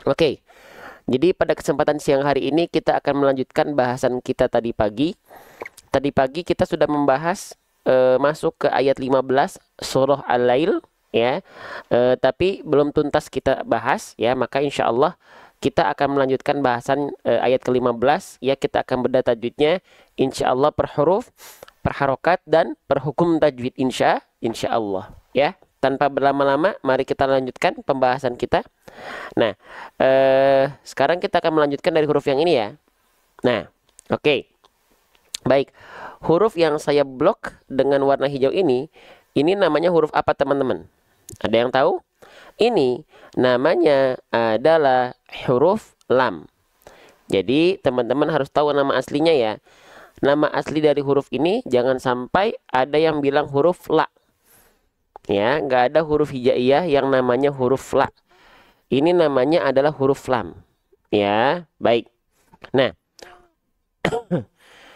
Oke, jadi pada kesempatan siang hari ini kita akan melanjutkan bahasan kita tadi pagi. Tadi pagi kita sudah membahas masuk ke ayat 15 surah Al-Lail ya. Tapi belum tuntas kita bahas ya, maka insya Allah kita akan melanjutkan bahasan ayat ke-15 ya. Kita akan bedah tajwidnya insya Allah per huruf, per harokat, dan per hukum tajwid insya Allah ya. Tanpa berlama-lama, mari kita lanjutkan pembahasan kita. Nah, sekarang kita akan melanjutkan dari huruf yang ini ya. Nah, oke. Baik, huruf yang saya blok dengan warna hijau ini namanya huruf apa teman-teman? Ada yang tahu? Ini namanya adalah huruf lam. Jadi teman-teman harus tahu nama aslinya ya. Nama asli dari huruf ini jangan sampai ada yang bilang huruf la. Ya, nggak ada huruf hijaiyah yang namanya huruf la. Ini namanya adalah huruf lam. Ya, baik. Nah,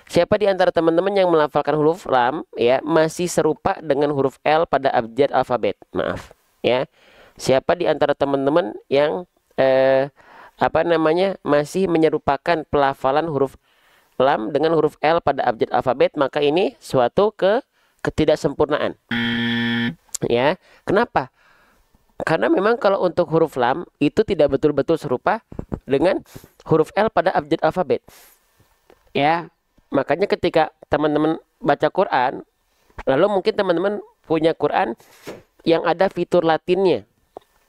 siapa di antara teman-teman yang melafalkan huruf lam ya masih serupa dengan huruf L pada abjad alfabet? Maaf ya. Siapa di antara teman-teman yang masih menyerupakan pelafalan huruf lam dengan huruf L pada abjad alfabet? Maka ini suatu ketidaksempurnaan. Ya, kenapa? Karena memang kalau untuk huruf lam itu tidak betul-betul serupa dengan huruf L pada abjad alfabet. Ya, makanya ketika teman-teman baca Quran, lalu mungkin teman-teman punya Quran yang ada fitur Latinnya.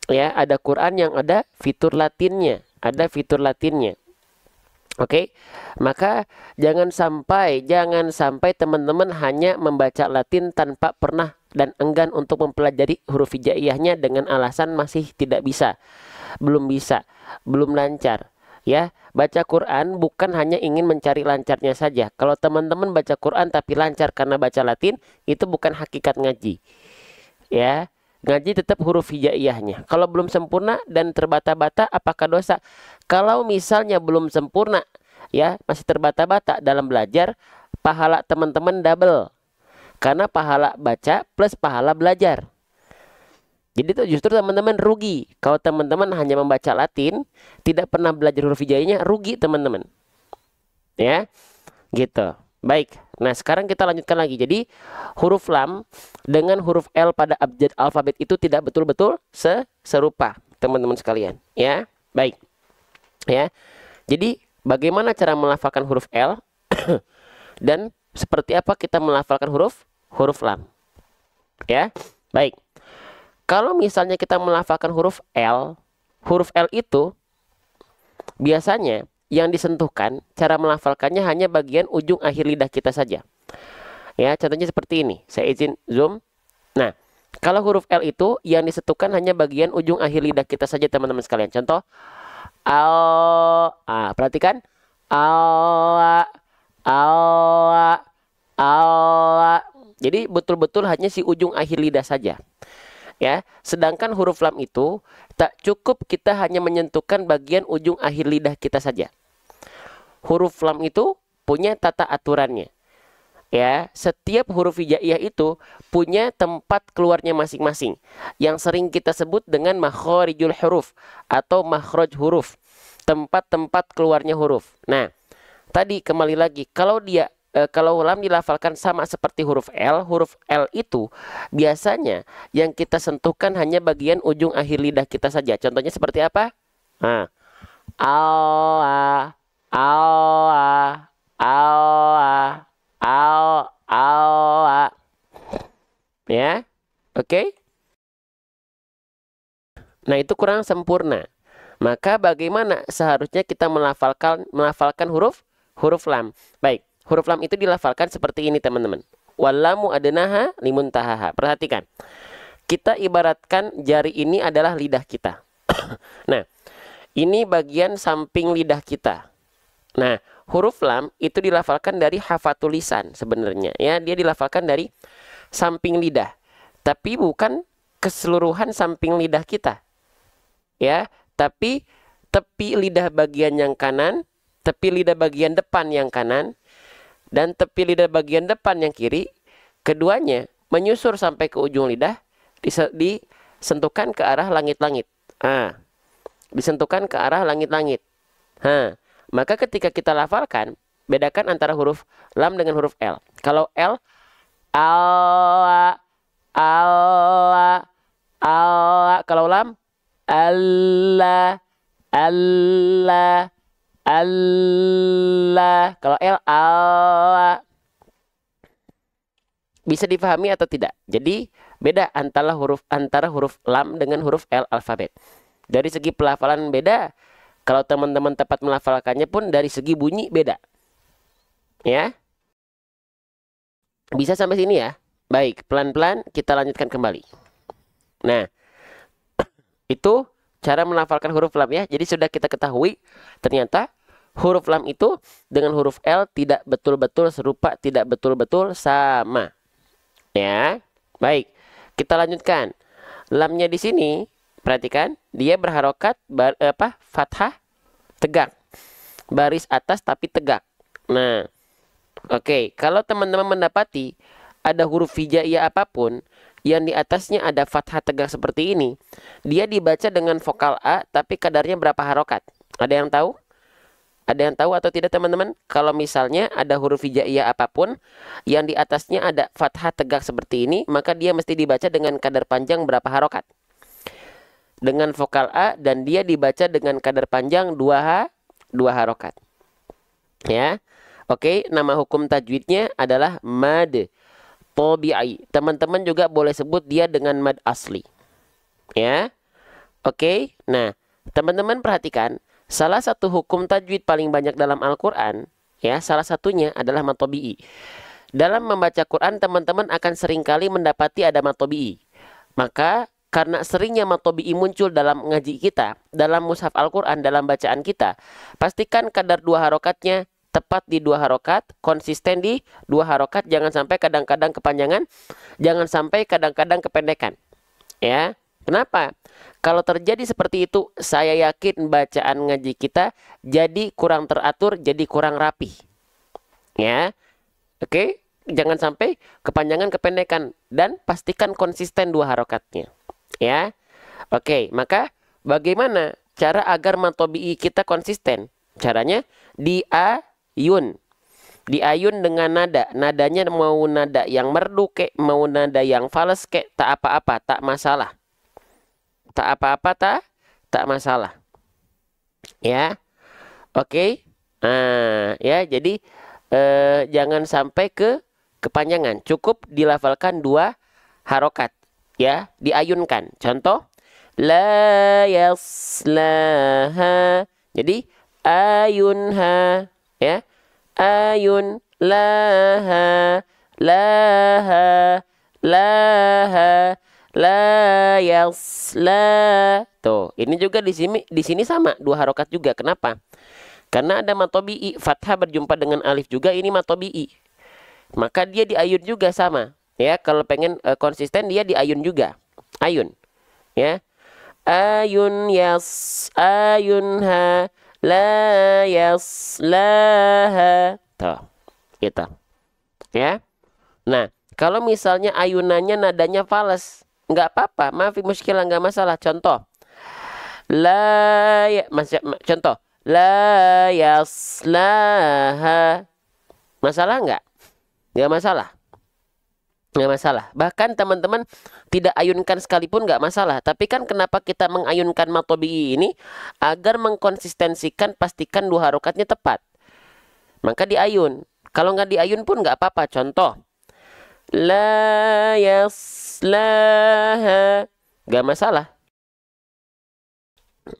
Ya, ada Quran yang ada fitur Latinnya, Oke. Maka jangan sampai teman-teman hanya membaca Latin tanpa pernah dan enggan untuk mempelajari huruf hijaiyahnya dengan alasan masih tidak bisa, belum lancar. Ya, baca Quran bukan hanya ingin mencari lancarnya saja. Kalau teman-teman baca Quran tapi lancar karena baca Latin, itu bukan hakikat ngaji. Ya, ngaji tetap huruf hijaiyahnya. Kalau belum sempurna dan terbata-bata, apakah dosa? Kalau misalnya belum sempurna, ya, masih terbata-bata dalam belajar, pahala teman-teman double. Karena pahala baca plus pahala belajar. Jadi itu justru teman-teman rugi. Kalau teman-teman hanya membaca Latin, tidak pernah belajar huruf hijaiyahnya, rugi teman-teman. Ya, gitu. Baik. Nah, sekarang kita lanjutkan lagi. Jadi, huruf lam dengan huruf L pada abjad alfabet itu tidak betul-betul serupa, teman-teman sekalian. Ya, baik. Ya. Jadi, bagaimana cara melafalkan huruf L dan seperti apa kita melafalkan huruf lam? Ya, baik. Kalau misalnya kita melafalkan huruf L itu biasanya yang disentuhkan cara melafalkannya hanya bagian ujung akhir lidah kita saja. Ya, contohnya seperti ini. Saya izin zoom. Nah, kalau huruf L itu yang disentuhkan hanya bagian ujung akhir lidah kita saja, teman-teman sekalian. Contoh, al, perhatikan, al, al, al. Jadi betul-betul hanya si ujung akhir lidah saja. Ya, sedangkan huruf lam itu tak cukup kita hanya menyentuhkan bagian ujung akhir lidah kita saja. Huruf lam itu punya tata aturannya. Ya, setiap huruf hijaiyah itu punya tempat keluarnya masing-masing, yang sering kita sebut dengan makharijul huruf atau makhraj huruf, tempat-tempat keluarnya huruf. Nah, tadi kembali lagi, kalau lam dilafalkan sama seperti huruf L itu biasanya yang kita sentuhkan hanya bagian ujung akhir lidah kita saja. Contohnya seperti apa? Nah, Allah, Allah, Allah, Allah. Ya, oke. Nah, itu kurang sempurna. Maka bagaimana seharusnya kita melafalkan huruf lam? Baik. Huruf lam itu dilafalkan seperti ini, teman-teman. Wallamu adnaha limuntahaha. Perhatikan. Kita ibaratkan jari ini adalah lidah kita. Nah, ini bagian samping lidah kita. Nah, huruf lam itu dilafalkan dari hafatul lisan sebenarnya. Ya, dia dilafalkan dari samping lidah. Tapi bukan keseluruhan samping lidah kita. Ya, tapi tepi lidah bagian yang kanan, tepi lidah bagian depan yang kanan, dan tepi lidah bagian depan yang kiri, keduanya menyusur sampai ke ujung lidah, disentuhkan ke arah langit-langit. disentuhkan ke arah langit-langit. Maka ketika kita lafalkan, bedakan antara huruf lam dengan huruf L. Kalau L, Allah, Allah, Allah. Kalau lam, Allah, Allah, Allah. Kalau L, Allah. Bisa dipahami atau tidak? Jadi beda antara huruf lam dengan huruf L alfabet. Dari segi pelafalan beda. Kalau teman-teman tepat melafalkannya pun dari segi bunyi beda. Ya. Bisa sampai sini ya? Baik, pelan-pelan kita lanjutkan kembali. Nah, itu cara melafalkan huruf lam ya. Jadi sudah kita ketahui ternyata huruf lam itu dengan huruf L tidak betul-betul serupa, tidak betul-betul sama. Ya, baik. Kita lanjutkan. Lamnya di sini, perhatikan, dia berharokat fathah tegak. Baris atas tapi tegak. Nah, oke. Kalau teman-teman mendapati ada huruf hijaiyah apapun yang di atasnya ada fathah tegak seperti ini, dia dibaca dengan vokal A tapi kadarnya berapa harokat? Ada yang tahu? Ada yang tahu atau tidak teman-teman? Kalau misalnya ada huruf hijaiyah apapun yang di atasnya ada fathah tegak seperti ini, maka dia mesti dibaca dengan kadar panjang berapa harokat? Dengan vokal A dan dia dibaca dengan kadar panjang 2 harokat. Ya. Oke, nama hukum tajwidnya adalah mad tabi'i. Teman-teman juga boleh sebut dia dengan mad asli. Ya. Oke. Nah, teman-teman perhatikan, salah satu hukum tajwid paling banyak dalam Al-Qur'an, ya, salah satunya adalah mad tabi'i. Dalam membaca Quran, teman-teman akan seringkali mendapati ada mad tabi'i. Maka karena seringnya mad tabi'i muncul dalam ngaji kita, dalam mushaf Al-Qur'an, dalam bacaan kita, pastikan kadar 2 harokatnya tepat di 2 harokat, konsisten di 2 harokat, jangan sampai kadang-kadang kepanjangan, jangan sampai kadang-kadang kependekan. Ya. Kenapa? Kalau terjadi seperti itu, saya yakin bacaan ngaji kita jadi kurang teratur, jadi kurang rapi. Ya. Oke, jangan sampai kepanjangan kependekan dan pastikan konsisten 2 harokatnya. Ya. Oke, maka bagaimana cara agar mad tabi'i kita konsisten? Caranya diayun. Diayun dengan nada. Nadanya mau nada yang merdu kek, mau nada yang fales kek, tak apa-apa, tak masalah. Tak apa-apa, tak masalah. Ya. Oke. Nah, ya, jadi jangan sampai kepanjangan. Cukup dilafalkan 2 harokat. Ya, diayunkan. Contoh, la yaslaha. Jadi ayunha, ya. Ayun laha, laha, laha, la yasla. Tuh, ini juga di sini sama 2 harokat juga. Kenapa? Karena ada mad tabi'i, fathah berjumpa dengan alif juga, ini mad tabi'i. Maka dia diayun juga sama. Ya, kalau pengen konsisten dia diayun juga. Ayun. Ya. Ayun ayunha, la yaslaha. Tuh, gitu. Ya. Nah, kalau misalnya ayunannya nadanya fales, nggak apa-apa, maafi muskilah, nggak masalah. Contoh, contoh, la yaslaha. Masalah nggak? Nggak masalah. Nggak masalah. Bahkan teman-teman tidak ayunkan sekalipun nggak masalah. Tapi kan kenapa kita mengayunkan mad tabi'i ini? Agar mengkonsistensikan, pastikan 2 harokatnya tepat. Maka diayun. Kalau nggak diayun pun nggak apa-apa. Contoh, la yaslaha. Nggak masalah.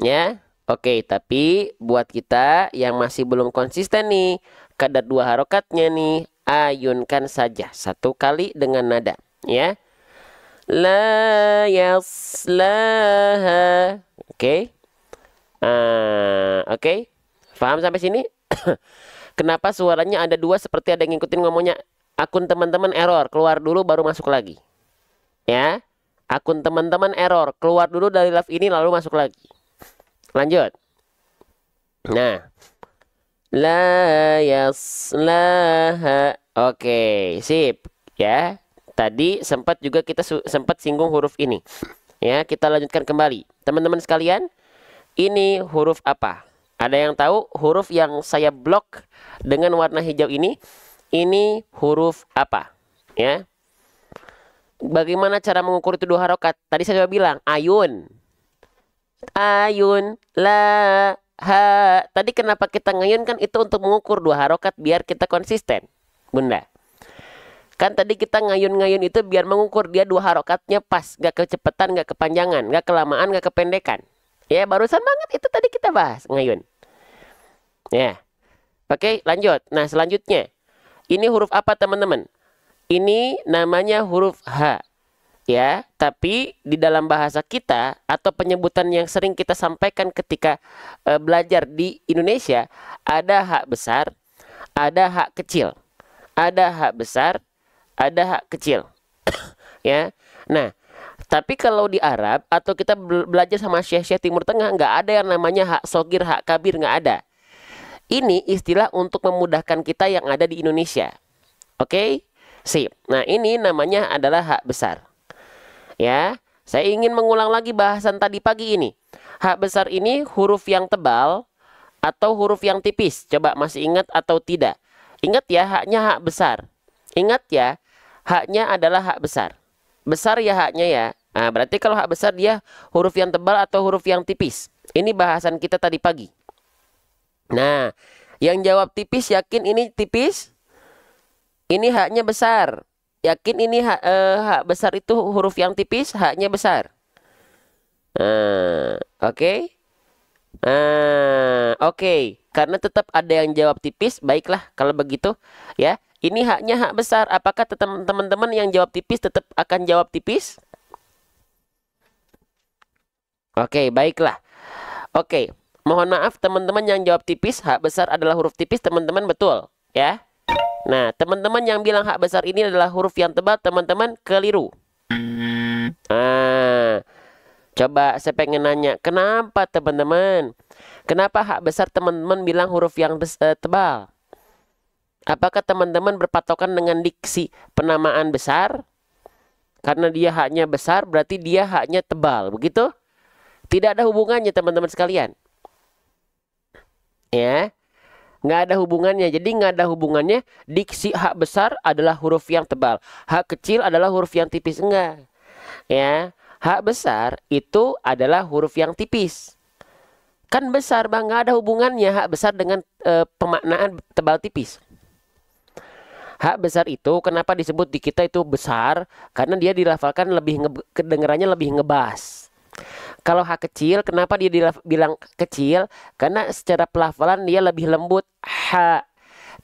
Ya. Oke, tapi buat kita yang masih belum konsisten nih, kadar 2 harokatnya nih, ayunkan saja 1 kali dengan nada. Ya. La yaslaha. Oke. Oke. Paham sampai sini? Kenapa suaranya ada 2 seperti ada yang ngikutin ngomongnya? Akun teman-teman error, keluar dulu baru masuk lagi. Ya. Akun teman-teman error, keluar dulu dari live ini lalu masuk lagi. Lanjut. Nah. La yaslaha. Oke, sip. Ya. Tadi sempat kita sempat singgung huruf ini. Ya, kita lanjutkan kembali. Teman-teman sekalian, Ini huruf apa? Ada yang tahu huruf yang saya blok dengan warna hijau ini? Ini huruf apa? Ya. Bagaimana cara mengukur itu 2 harokat? Tadi saya coba bilang ayun. Ayun, la, ha. Tadi kenapa kita ngayun kan itu untuk mengukur 2 harokat biar kita konsisten. Bunda. Kan tadi kita ngayun-ngayun itu biar mengukur dia 2 harokatnya pas. Gak kecepatan, gak kepanjangan, gak kelamaan, gak kependekan. Ya barusan banget itu tadi kita bahas ngayun. Ya. Oke lanjut. Nah selanjutnya. Ini huruf apa teman-teman? Ini namanya huruf H. Ya, tapi di dalam bahasa kita atau penyebutan yang sering kita sampaikan ketika belajar di Indonesia, ada hak besar, ada hak kecil. Ada hak besar, ada hak kecil. Ya. Nah, tapi kalau di Arab atau kita belajar sama syekh-syekh Timur Tengah, nggak ada yang namanya hak sogir, hak kabir, nggak ada. Ini istilah untuk memudahkan kita yang ada di Indonesia. Oke? Sip. Nah, ini namanya adalah hak besar. Ya, saya ingin mengulang lagi bahasan tadi pagi ini. Hak besar ini huruf yang tebal atau huruf yang tipis. Coba masih ingat atau tidak? Ingat ya, haknya hak besar. Ingat ya, haknya adalah hak besar. Besar ya haknya ya. Nah, berarti kalau hak besar dia huruf yang tebal atau huruf yang tipis. Ini bahasan kita tadi pagi. Nah, yang jawab tipis yakin ini tipis? Ini haknya besar. Yakin ini hak besar itu huruf yang tipis, haknya besar. Oke. Oke. Karena tetap ada yang jawab tipis, baiklah kalau begitu. Ya, ini haknya hak besar. Apakah teman-teman yang jawab tipis tetap akan jawab tipis? Oke, baiklah. Oke. Mohon maaf teman-teman yang jawab tipis, hak besar adalah huruf tipis, teman-teman betul. Ya. Nah, teman-teman yang bilang hak besar ini adalah huruf yang tebal, teman-teman keliru. Coba saya pengen nanya, kenapa teman-teman? Kenapa hak besar teman-teman bilang huruf yang tebal? Apakah teman-teman berpatokan dengan diksi penamaan besar? Karena dia haknya besar, berarti dia haknya tebal, begitu? Tidak ada hubungannya teman-teman sekalian. Ya. Nggak ada hubungannya. Jadi nggak ada hubungannya diksi hak besar adalah huruf yang tebal. Hak kecil adalah huruf yang tipis. Enggak. Ya. Hak besar itu adalah huruf yang tipis. Kan besar bang. Nggak ada hubungannya hak besar dengan pemaknaan tebal tipis. Hak besar itu kenapa disebut di kita itu besar? Karena dia dilafalkan lebih kedengarannya lebih ngebas. Kalau hak kecil, kenapa dia bilang kecil? Karena secara pelafalan dia lebih lembut. Ha.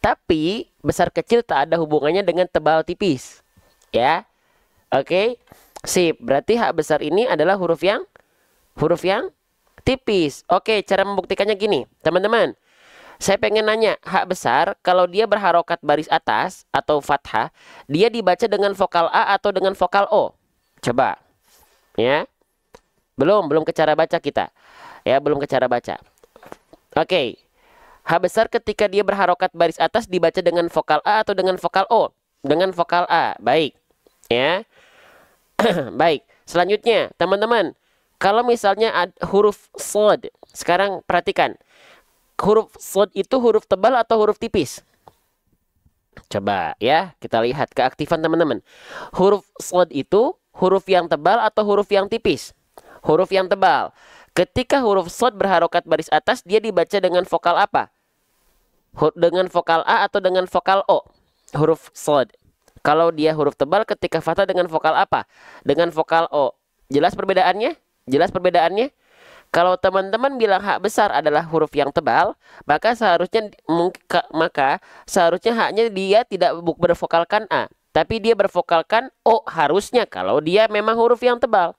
Tapi besar kecil tak ada hubungannya dengan tebal tipis. Ya. Oke. Sip. Berarti hak besar ini adalah huruf yang tipis. Oke, cara membuktikannya gini. Teman-teman, saya pengen nanya, hak besar kalau dia berharokat baris atas atau fathah, dia dibaca dengan vokal A atau dengan vokal O? Coba. Ya. Belum ke cara baca kita. Ya, belum ke cara baca. Oke. H besar ketika dia berharokat baris atas dibaca dengan vokal A atau dengan vokal O? Dengan vokal A. Baik. Ya. Baik. Selanjutnya, teman-teman, kalau misalnya huruf shad, sekarang perhatikan. Huruf shad itu huruf tebal atau huruf tipis? Coba ya, kita lihat keaktifan teman-teman. Huruf shad itu huruf yang tebal atau huruf yang tipis? Huruf yang tebal. Ketika huruf shad berharokat baris atas, dia dibaca dengan vokal apa? Dengan vokal A atau dengan vokal O? Huruf shad. Kalau dia huruf tebal ketika fathah dengan vokal apa? Dengan vokal O. Jelas perbedaannya? Jelas perbedaannya? Kalau teman-teman bilang hak besar adalah huruf yang tebal, maka seharusnya haknya dia tidak bervokalkan A, tapi dia bervokalkan O harusnya kalau dia memang huruf yang tebal.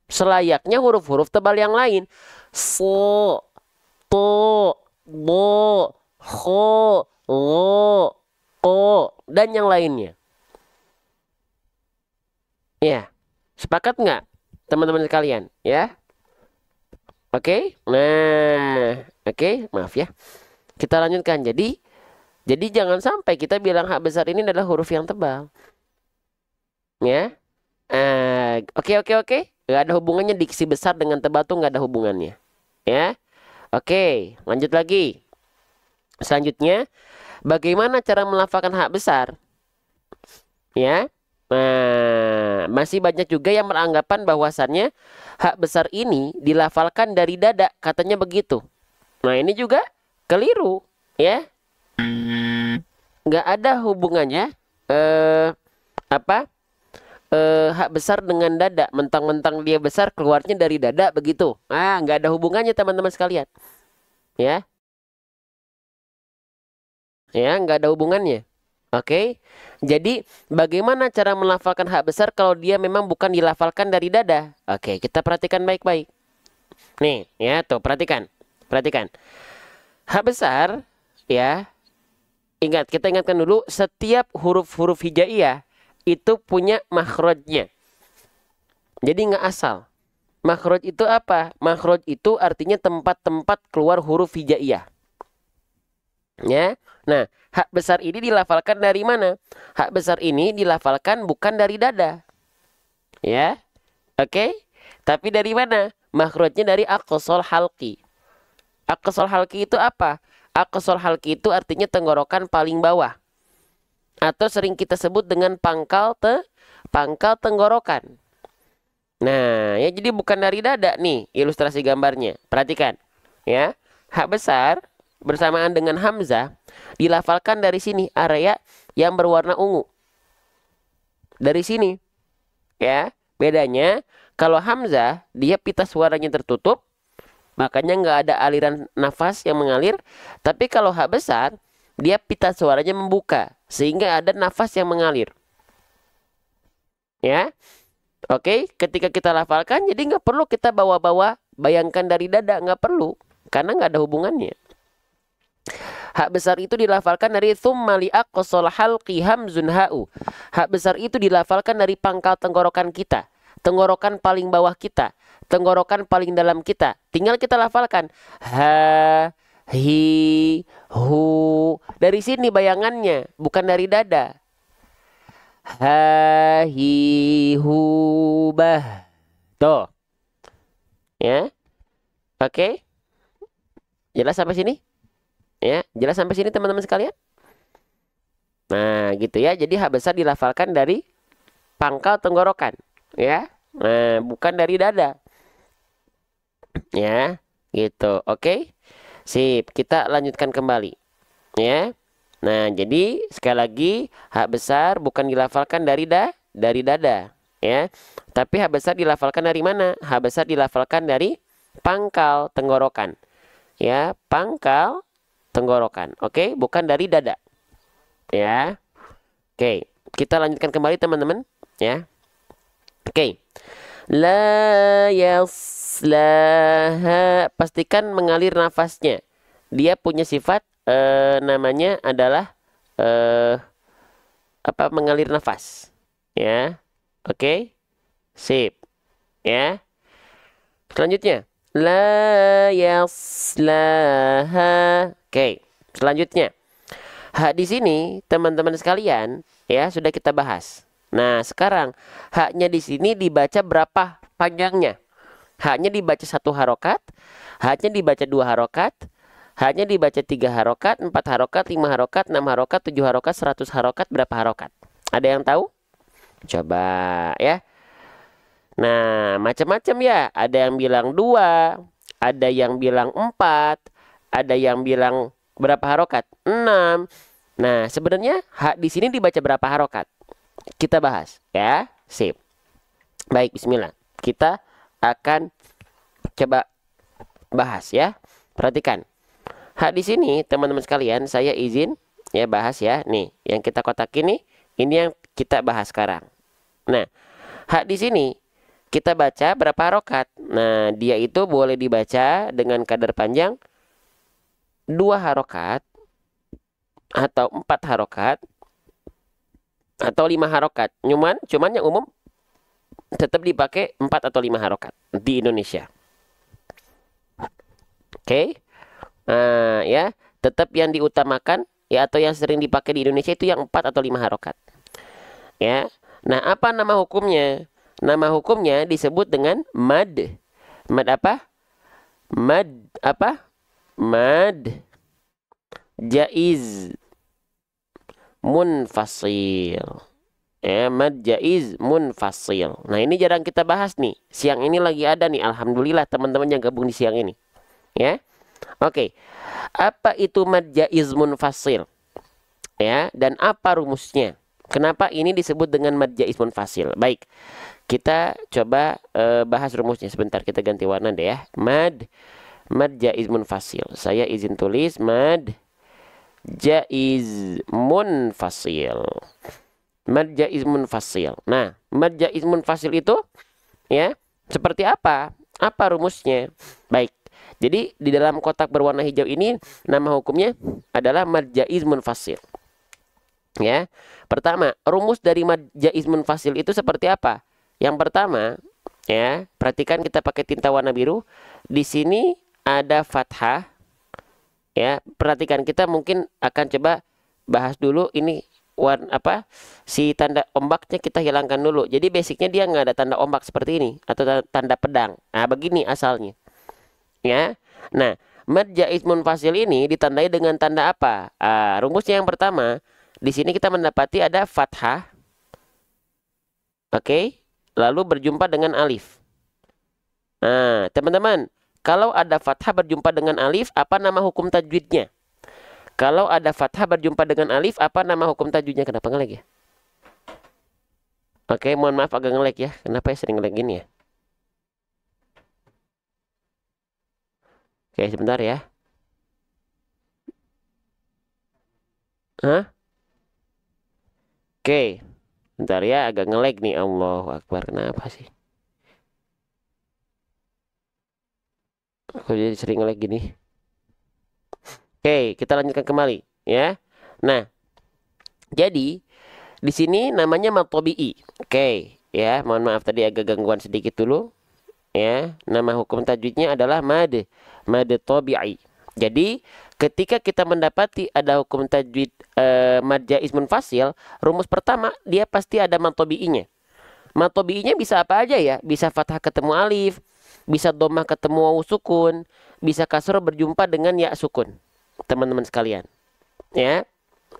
Selayaknya huruf-huruf tebal yang lain. So, to, bo, ho, lo, ko, dan yang lainnya. Ya, sepakat nggak teman-teman sekalian? Ya, oke. Nah, oke, maaf ya. Kita lanjutkan. Jadi jangan sampai kita bilang hak besar ini adalah huruf yang tebal. Ya, oke. Nggak ada hubungannya diksi besar dengan tebal tuh, nggak ada hubungannya. Ya. Oke, lanjut lagi. Selanjutnya, bagaimana cara melafalkan hak besar? Ya. Nah, masih banyak juga yang beranggapan bahwasannya hak besar ini dilafalkan dari dada, katanya begitu. Nah, ini juga keliru, ya. Nggak ada hubungannya apa? Hak besar dengan dada, mentang-mentang dia besar keluarnya dari dada begitu. Ah, nggak ada hubungannya teman-teman sekalian. Ya, ya, nggak ada hubungannya. Oke, jadi bagaimana cara melafalkan hak besar kalau dia memang bukan dilafalkan dari dada? Oke, kita perhatikan baik-baik. Nih, ya tuh perhatikan, perhatikan. Hak besar, ya. Ingat, kita ingatkan dulu, setiap huruf-huruf hijaiyah itu punya makhrajnya. Jadi nggak asal. Makhraj itu apa? Makhraj itu artinya tempat-tempat keluar huruf hijaiyah. Ya. Nah, hak besar ini dilafalkan dari mana? Hak besar ini dilafalkan bukan dari dada. Ya. Oke? Tapi dari mana? Makhrajnya dari aqsal halqi. Aqsal halqi itu apa? Aqsal halqi itu artinya tenggorokan paling bawah. Atau sering kita sebut dengan pangkal tenggorokan. Nah, ya jadi bukan dari dada nih ilustrasi gambarnya. Perhatikan. Ya. Hak besar bersamaan dengan hamzah dilafalkan dari sini, area yang berwarna ungu. Dari sini. Ya. Bedanya kalau hamzah dia pita suaranya tertutup, makanya nggak ada aliran nafas yang mengalir. Tapi kalau hak besar dia pita suaranya membuka sehingga ada nafas yang mengalir. Ya. Oke, ketika kita lafalkan, jadi nggak perlu kita bawa-bawa bayangkan dari dada, nggak perlu, karena nggak ada hubungannya. Hak besar itu dilafalkan dari tsumma li aqsal halqi hamzun ha'u. Hak besar itu dilafalkan dari pangkal tenggorokan kita, tenggorokan paling bawah kita, tenggorokan paling dalam kita. Tinggal kita lafalkan ha, hi, hu. Dari sini bayangannya, bukan dari dada. Ha, hi, hu, bah. Tuh. Ya. Oke. Jelas sampai sini? Ya, jelas sampai sini teman-teman sekalian? Nah, gitu ya. Jadi hak besar dilafalkan dari pangkal tenggorokan, ya. Nah, bukan dari dada. Ya, gitu. Oke. Sip, kita lanjutkan kembali. Ya. Nah, jadi sekali lagi hak besar bukan dilafalkan dari dada, ya. Tapi hak besar dilafalkan dari mana? Hak besar dilafalkan dari pangkal tenggorokan. Ya, pangkal tenggorokan. Oke, bukan dari dada. Ya. Oke, kita lanjutkan kembali teman-teman, ya. Oke. La yaslaha, pastikan mengalir nafasnya. Dia punya sifat namanya adalah mengalir nafas, ya. Oke, sip, ya. Selanjutnya la yaslaha. Oke, selanjutnya hak di sini teman-teman sekalian, ya, sudah kita bahas. Nah, sekarang haknya di sini dibaca berapa panjangnya? Haknya dibaca 1 harokat, haknya dibaca 2 harokat, haknya dibaca 3 harokat, 4 harokat, 5 harokat, 6 harokat, 7 harokat, 100 harokat, berapa harokat? Ada yang tahu? Coba ya. Nah, macam-macam ya. Ada yang bilang 2, ada yang bilang 4, ada yang bilang berapa harokat? 6. Nah, sebenarnya hak di sini dibaca berapa harokat? Kita bahas ya. Sip. Baik, bismillah. Kita akan coba bahas ya. Perhatikan. Hak di sini teman-teman sekalian, saya izin ya bahas ya. Nih, yang kita kotakin nih, ini yang kita bahas sekarang. Nah, hak di sini kita baca berapa harokat? Nah, dia itu boleh dibaca dengan kadar panjang 2 harokat atau 4 harokat atau 5 harokat. Cuman yang umum tetap dipakai 4 atau 5 harokat di Indonesia. Oke. Nah, ya, tetap yang diutamakan ya atau yang sering dipakai di Indonesia itu yang 4 atau 5 harokat. Ya. Nah, apa nama hukumnya? nama hukumnya disebut dengan mad. Mad apa? Mad apa? Mad jaiz munfasil. Ya, mad jaiz munfasil. Nah, ini jarang kita bahas nih. Siang ini lagi ada nih. Alhamdulillah teman-teman yang gabung di siang ini. Ya. Oke. Apa itu mad jaiz munfasil? Ya, dan apa rumusnya? Kenapa ini disebut dengan mad jaiz munfasil? Baik. Kita coba bahas rumusnya sebentar. Kita ganti warna deh ya. Mad jaiz munfasil. Saya izin tulis mad jaiz munfasil. Mad jaiz munfasil. Nah, mad jaiz munfasil itu ya seperti apa? Apa rumusnya? Baik. Jadi di dalam kotak berwarna hijau ini nama hukumnya adalah mad jaiz munfasil. Ya. Pertama, rumus dari mad jaiz munfasil itu seperti apa? Yang pertama, ya, perhatikan kita pakai tinta warna biru. Di sini ada fathah. Ya, perhatikan kita mungkin akan coba bahas dulu ini warna apa si tanda ombaknya kita hilangkan dulu. Jadi basicnya dia nggak ada tanda ombak seperti ini atau tanda pedang. Nah, begini asalnya. Ya. Nah, mad jaiz munfasil ini ditandai dengan tanda apa? Rumusnya yang pertama, di sini kita mendapati ada fathah. Oke. Lalu berjumpa dengan alif. Nah, teman-teman, kalau ada fathah berjumpa dengan alif, apa nama hukum tajwidnya? Kalau ada fathah berjumpa dengan alif, apa nama hukum tajwidnya? Kenapa ngelag ya? Oke, mohon maaf agak ngelag ya. Kenapa ya sering ngelag gini ya? Oke, sebentar ya. Hah? Oke, bentar ya, agak ngelag nih. Allahu Akbar, kenapa sih? Aku jadi sering ngelag gini. Oke, kita lanjutkan kembali ya. Nah, jadi di sini namanya mad tabi'i. Oke, ya, mohon maaf tadi agak gangguan sedikit dulu. Ya, nama hukum tajwidnya adalah mad tabi'i. Jadi, ketika kita mendapati ada hukum tajwid mad jaiz munfasil, rumus pertama dia pasti ada mad tabi'inya. Mad tabi'inya bisa apa aja ya? Bisa fathah ketemu alif, bisa dhammah ketemu wawu sukun, bisa kasroh berjumpa dengan ya sukun. Teman-teman sekalian. Ya.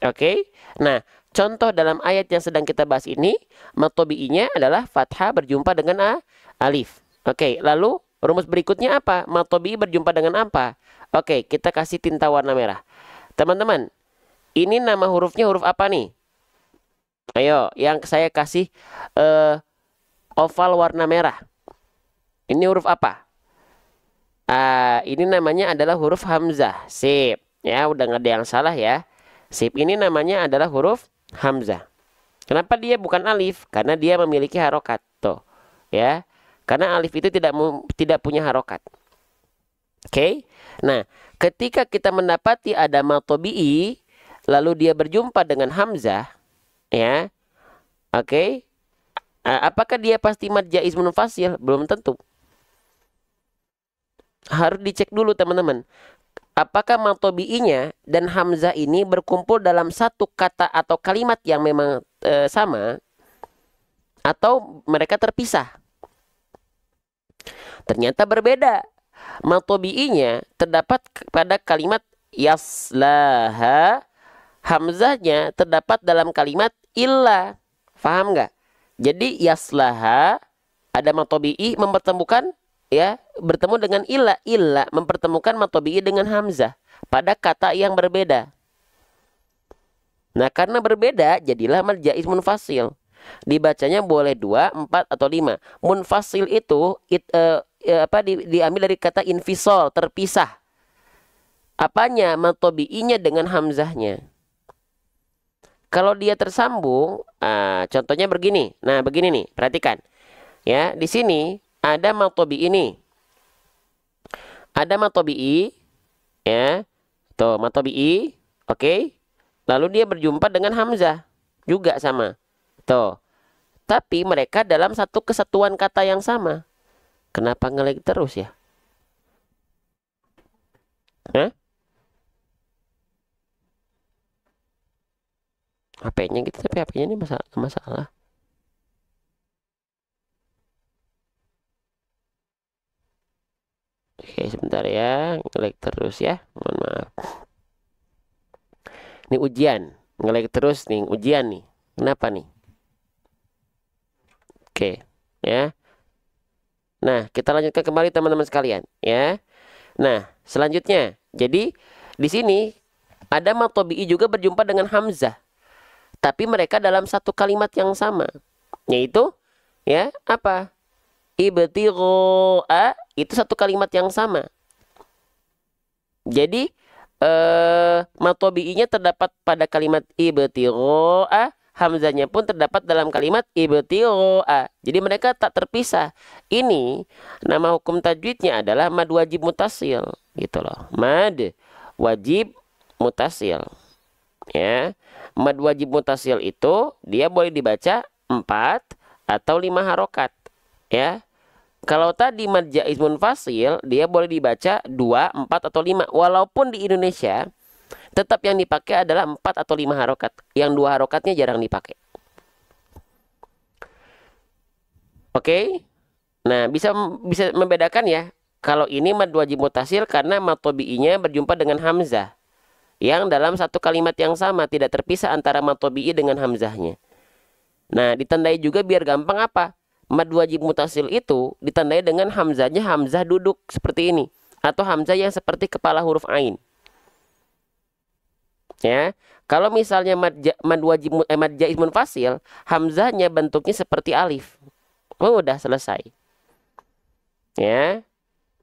Oke. Nah, contoh dalam ayat yang sedang kita bahas ini, mad tabi'inya adalah fathah berjumpa dengan alif. Oke, lalu rumus berikutnya apa? Mad tabi'i berjumpa dengan apa? Oke, kita kasih tinta warna merah. Teman-teman, ini nama hurufnya huruf apa nih? Ayo, yang saya kasih oval warna merah. Ini huruf apa? Ini namanya adalah huruf hamzah. Sip. Ya, udah nggak ada yang salah ya. Sip, ini namanya adalah huruf hamzah. Kenapa dia bukan alif? Karena dia memiliki harokat. Tuh. Ya. Karena alif itu tidak punya harokat. Oke. Nah, ketika kita mendapati ada mad tabi'i, lalu dia berjumpa dengan hamzah, ya. Oke. Apakah dia pasti mad jaiz munfasil? Belum tentu. Harus dicek dulu teman-teman. Apakah mad tabi'inya dan hamzah ini berkumpul dalam satu kata atau kalimat yang memang sama, atau mereka terpisah? Ternyata berbeda. Mad tabi'inya terdapat pada kalimat yaslaha, hamzahnya terdapat dalam kalimat illa. Paham nggak? Jadi yaslaha ada mad tabi'i mempertemukan ya, bertemu dengan illa mempertemukan mad tabi'i dengan hamzah pada kata yang berbeda. Nah, karena berbeda jadilah mad jaiz munfasil. Dibacanya boleh 2, 4 atau 5. Munfasil itu diambil dari kata infisol, terpisah. Apanya? Mad tabi'inya dengan hamzahnya. Kalau dia tersambung, contohnya begini. Nah, begini nih, perhatikan. Ya, di sini ada mad tabi'i ini. Ada mad tabi'i, ya. Tuh, mad tabi'i, oke. Lalu dia berjumpa dengan hamzah, juga sama. Tuh. Tapi mereka dalam satu kesatuan kata yang sama. Kenapa ngelag terus ya? Hah? HP-nya gitu, tapi HP-nya ini masalah. Oke, sebentar ya, nge-lag terus ya, mohon maaf. Ini ujian, nge-lag terus nih, ujian nih. Kenapa nih? Oke, ya. Nah, kita lanjutkan kembali teman-teman sekalian, ya. Nah, selanjutnya, jadi di sini ada mad tabi'i juga berjumpa dengan hamzah, tapi mereka dalam satu kalimat yang sama, yaitu ya apa? Ibtigha, itu satu kalimat yang sama. Jadi mad tabi'inya terdapat pada kalimat ibtigha, hamzahnya pun terdapat dalam kalimat ibtigha. Jadi mereka tak terpisah. Ini nama hukum tajwidnya adalah mad wajib mutasil, gitu loh. Mad wajib mutasil. Ya. Mad wajib mutasil itu dia boleh dibaca 4 atau 5 harokat. Ya. Kalau tadi mad jaiz munfasil, dia boleh dibaca 2, 4, atau 5. Walaupun di Indonesia, tetap yang dipakai adalah 4 atau 5 harokat. Yang 2 harokatnya jarang dipakai. Oke? Nah, bisa membedakan ya. Kalau ini mad wajib mutasil karena mad tabi'inya berjumpa dengan hamzah. Yang dalam satu kalimat yang sama, tidak terpisah antara mad tabi'i dengan hamzahnya. Nah, ditandai juga biar gampang apa? Mad wajib mutasil itu ditandai dengan hamzahnya hamzah duduk seperti ini, atau hamzah yang seperti kepala huruf ain. Ya, kalau misalnya mad jaiz munfasil, hamzahnya bentuknya seperti alif. Oh, udah selesai. Ya.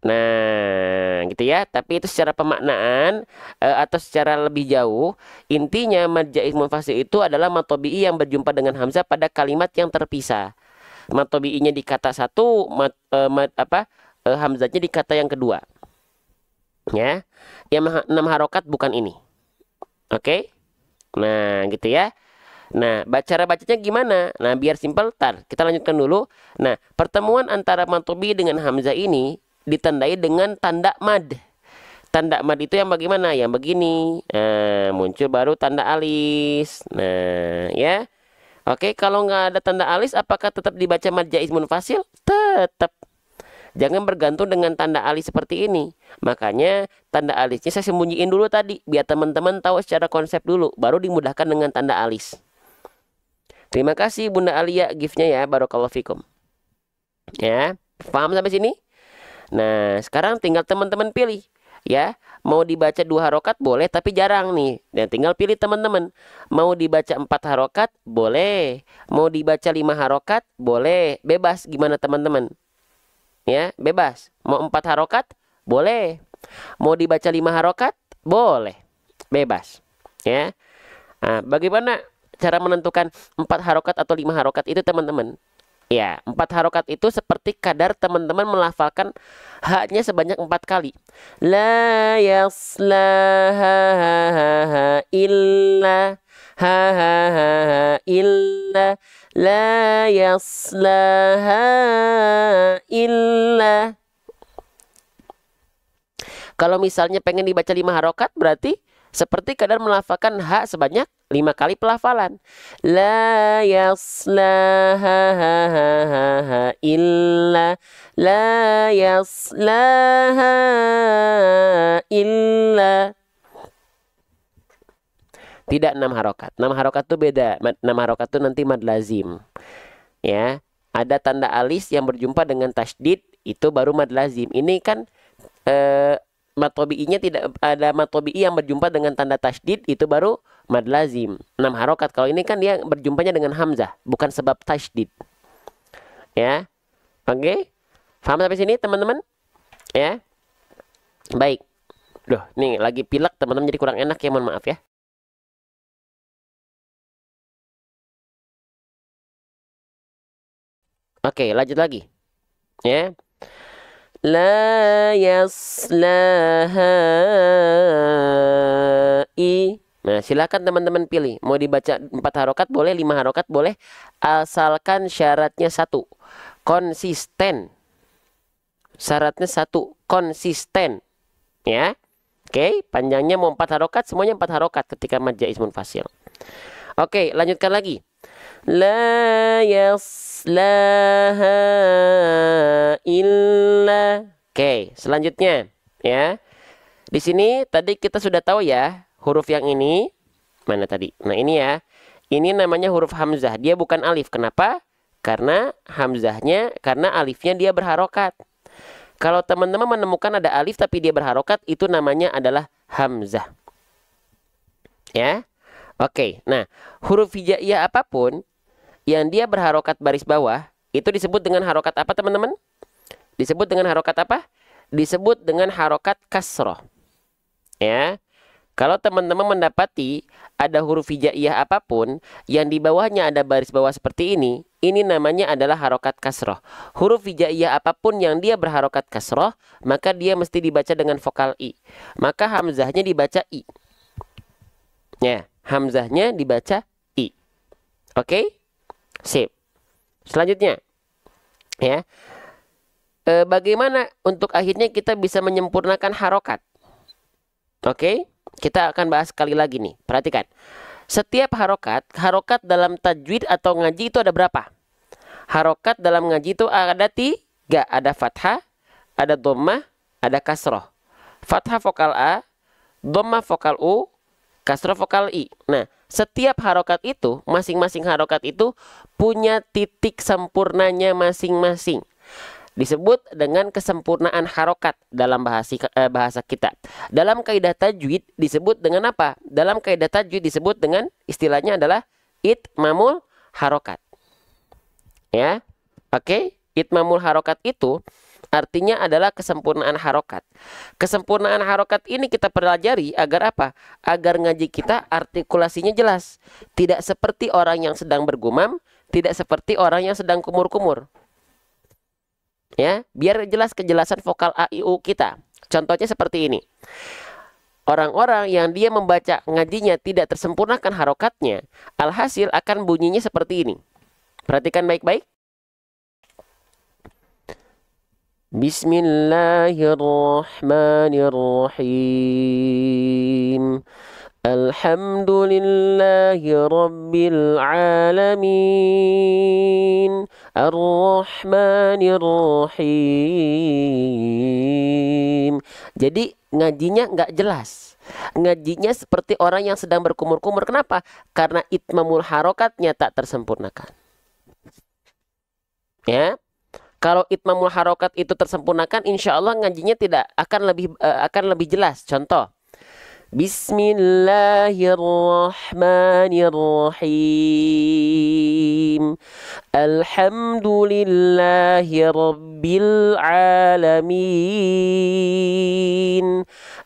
Nah, gitu ya. Tapi itu secara pemaknaan atau secara lebih jauh, intinya mad jaiz munfasil itu adalah mad tabi'i yang berjumpa dengan hamzah pada kalimat yang terpisah. Mad tabi'inya di kata satu, hamzahnya di kata yang kedua. Ya, yang 6 harokat bukan ini. Oke. Nah, gitu ya. Nah, cara bacanya gimana? Nah, biar simpel, kita lanjutkan dulu. Nah, pertemuan antara mad tabi'i dengan hamzah ini ditandai dengan tanda mad. Tanda mad itu yang bagaimana? Yang begini. Nah, muncul baru tanda alis. Nah, ya. Oke, kalau nggak ada tanda alis, apakah tetap dibaca mad jaiz munfasil? Tetap. Jangan bergantung dengan tanda alis seperti ini. Makanya tanda alisnya saya sembunyiin dulu tadi, biar teman-teman tahu secara konsep dulu, baru dimudahkan dengan tanda alis. Terima kasih Bunda Alia gift-nya ya, barakallahu fikum. Ya, paham sampai sini? Nah, sekarang tinggal teman-teman pilih. Ya, mau dibaca 2 harokat boleh, tapi jarang nih. Dan tinggal pilih teman-teman. Mau dibaca 4 harokat boleh, mau dibaca 5 harokat boleh, bebas gimana teman-teman. Ya, bebas. Mau 4 harokat boleh, mau dibaca 5 harokat boleh, bebas. Ya. Nah, bagaimana cara menentukan 4 harokat atau 5 harokat itu teman-teman? Ya, 4 harokat itu seperti kadar teman-teman melafalkan haknya sebanyak 4 kali. La yaslaha illa illa la yaslaha illa. Kalau misalnya pengen dibaca 5 harokat, berarti seperti kadar melafalkan hak sebanyak 5 kali pelafalan. La yaslaha illa la yaslaha illa. Tidak 6 harokat. 6 harokat itu beda. 6 harokat itu nanti mad lazim. Ya, ada tanda alis yang berjumpa dengan tasydid, itu baru mad lazim. Ini kan mad tabi'inya tidak ada, mad tabi'i yang berjumpa dengan tanda tasydid itu baru mad lazim 6 harokat. Kalau ini kan dia berjumpanya dengan hamzah, bukan sebab tasydid. Ya. Oke. Paham sampai sini teman-teman? Ya. Baik. Duh, nih lagi pilek teman-teman jadi kurang enak ya, mohon maaf ya. Oke, lanjut lagi. Ya. La yaslaha Nah, silakan teman-teman pilih. Mau dibaca 4 harokat boleh, 5 harokat boleh. Asalkan syaratnya 1. Konsisten. Syaratnya 1. Konsisten. Ya. Oke, panjangnya mau 4 harokat, semuanya 4 harokat ketika mad jaiz munfasil. Oke, lanjutkan lagi. La yaslaha illa. Oke, selanjutnya ya. Di sini tadi kita sudah tahu ya, huruf yang ini mana tadi? Nah, ini ya. Ini namanya huruf hamzah. Dia bukan alif. Kenapa? Karena karena alifnya dia berharokat. Kalau teman-teman menemukan ada alif tapi dia berharokat, itu namanya adalah hamzah. Ya. Oke. Nah, huruf hijaiyah apapun yang dia berharokat baris bawah, itu disebut dengan harokat apa, teman-teman? Disebut dengan harokat apa? Disebut dengan harokat kasroh. Ya. Kalau teman-teman mendapati ada huruf hijaiyah apapun yang di bawahnya ada baris bawah seperti ini namanya adalah harokat kasroh. Huruf hijaiyah apapun yang dia berharokat kasroh, maka dia mesti dibaca dengan vokal i. Maka hamzahnya dibaca i. Ya, hamzahnya dibaca i. Oke? Sip. Selanjutnya, ya. Bagaimana untuk akhirnya kita bisa menyempurnakan harokat? Oke? Kita akan bahas sekali lagi nih. Perhatikan. Setiap harokat dalam tajwid atau ngaji itu ada berapa? Harokat dalam ngaji itu ada 3. Ada fathah, ada dhammah, ada kasroh. Fathah vokal A, dhammah vokal U, kasroh vokal I. Nah, setiap harokat itu, masing-masing harokat itu punya titik sempurnanya masing-masing. Disebut dengan kesempurnaan harokat dalam bahasa kita. Dalam kaidah tajwid disebut dengan apa? Dalam kaidah tajwid disebut dengan istilahnya adalah itmamul harokat. Ya, oke. Itmamul harokat itu artinya adalah kesempurnaan harokat. Kesempurnaan harokat ini kita pelajari agar apa? Agar ngaji kita artikulasinya jelas. Tidak seperti orang yang sedang bergumam, tidak seperti orang yang sedang kumur-kumur. Ya, biar jelas kejelasan vokal A, I, U kita. Contohnya seperti ini. Orang-orang yang dia membaca ngajinya tidak tersempurnakan harokatnya, alhasil akan bunyinya seperti ini. Perhatikan baik-baik. Bismillahirrahmanirrahim. Alhamdulillahi Rabbil Alamin. Ar-Rahmanir-Rahim. Jadi ngajinya nggak jelas. Ngajinya seperti orang yang sedang berkumur-kumur. Kenapa? Karena itmamul harokatnya tak tersempurnakan. Ya. Kalau itmamul harokat itu tersempurnakan, insya Allah ngajinya tidak akan lebih jelas. Contoh. Bismillahirrahmanirrahim. Alhamdulillahi Rabbil Alamin.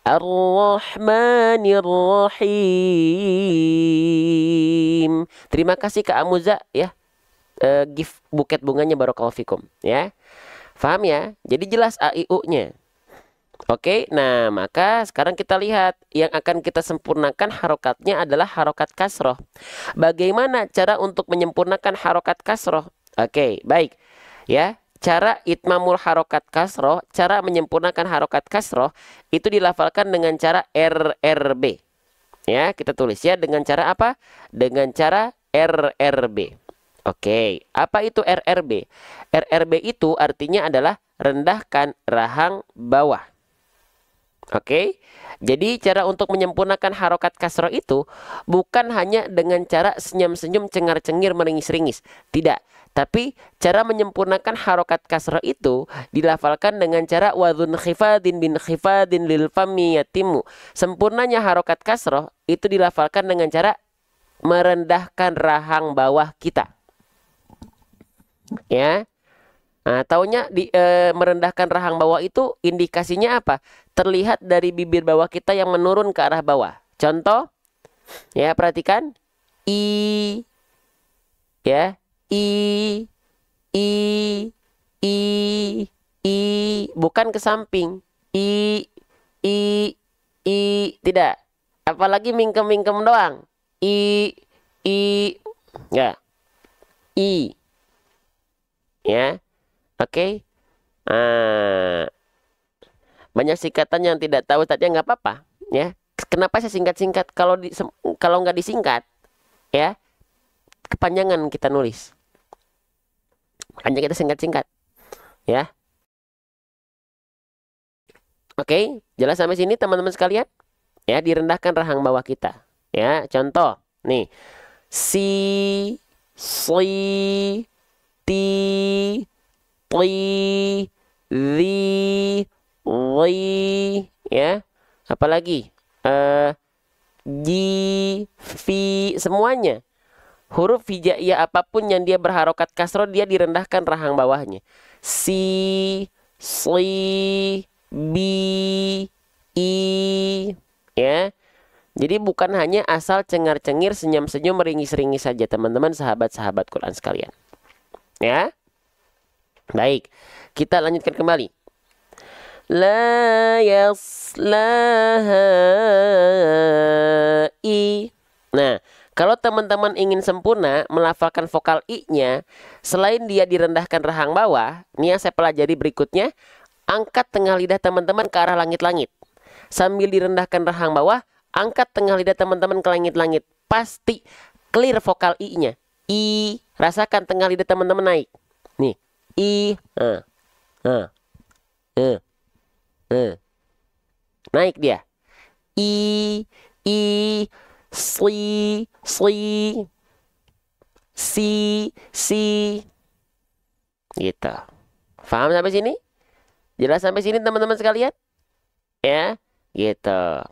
Ar-Rahmanir-Rahim. Terima kasih Kak Amuza ya. Gift buket bunganya barakallahu fikum ya. Paham ya? Jadi jelas A I U-nya. Oke, nah maka sekarang kita lihat yang akan kita sempurnakan harokatnya adalah harokat kasroh. Bagaimana cara untuk menyempurnakan harokat kasroh? Oke, baik ya. Cara itmamul harokat kasroh, cara menyempurnakan harokat kasroh itu dilafalkan dengan cara RRB. Ya, kita tulis ya dengan cara apa? Dengan cara RRB. Oke, apa itu RRB? RRB itu artinya adalah rendahkan rahang bawah. Oke, jadi cara untuk menyempurnakan harokat kasroh itu bukan hanya dengan cara senyum-senyum, cengar-cengir, meringis-ringis. Tidak, tapi cara menyempurnakan harokat kasroh itu dilafalkan dengan cara wadhun khifadin bin khifadin lil fami yatimu. Sempurnanya harokat kasroh itu dilafalkan dengan cara merendahkan rahang bawah kita. Ya. Nah, taunya merendahkan rahang bawah itu indikasinya apa? Terlihat dari bibir bawah kita yang menurun ke arah bawah. Contoh, ya perhatikan, i, ya, i, bukan ke samping, i, tidak. Apalagi mingkem-mingkem doang, ya, ya. Oke, banyak singkatan yang tidak tahu tadi nggak apa-apa, ya. Kenapa saya singkat-singkat? Kalau nggak disingkat, ya, kepanjangan kita nulis. Makanya kita singkat-singkat, ya. Oke, jelas sampai sini teman-teman sekalian? Ya, direndahkan rahang bawah kita. Ya, contoh. Nih. Si, si, ti, ti, zi, li. Ya. Apalagi? Ji, fi, semuanya. Huruf hijaiyah apapun yang dia berharokat kasroh, dia direndahkan rahang bawahnya. Si, bi, i, ya. Jadi bukan hanya asal cengar-cengir, senyum-senyum, meringis-ringis saja teman-teman sahabat-sahabat Quran sekalian. Ya. Baik, kita lanjutkan kembali. La yaslaha i. Nah, kalau teman-teman ingin sempurna melafalkan vokal i-nya, selain dia direndahkan rahang bawah, ini yang saya pelajari berikutnya, angkat tengah lidah teman-teman ke arah langit-langit. Sambil direndahkan rahang bawah, angkat tengah lidah teman-teman ke langit-langit. Pasti clear vokal i-nya. I, rasakan tengah lidah teman-teman naik. Nih, i, naik dia. I, sli, si. Gitu. Paham sampai sini? Jelas sampai sini teman-teman sekalian? Ya, gitu.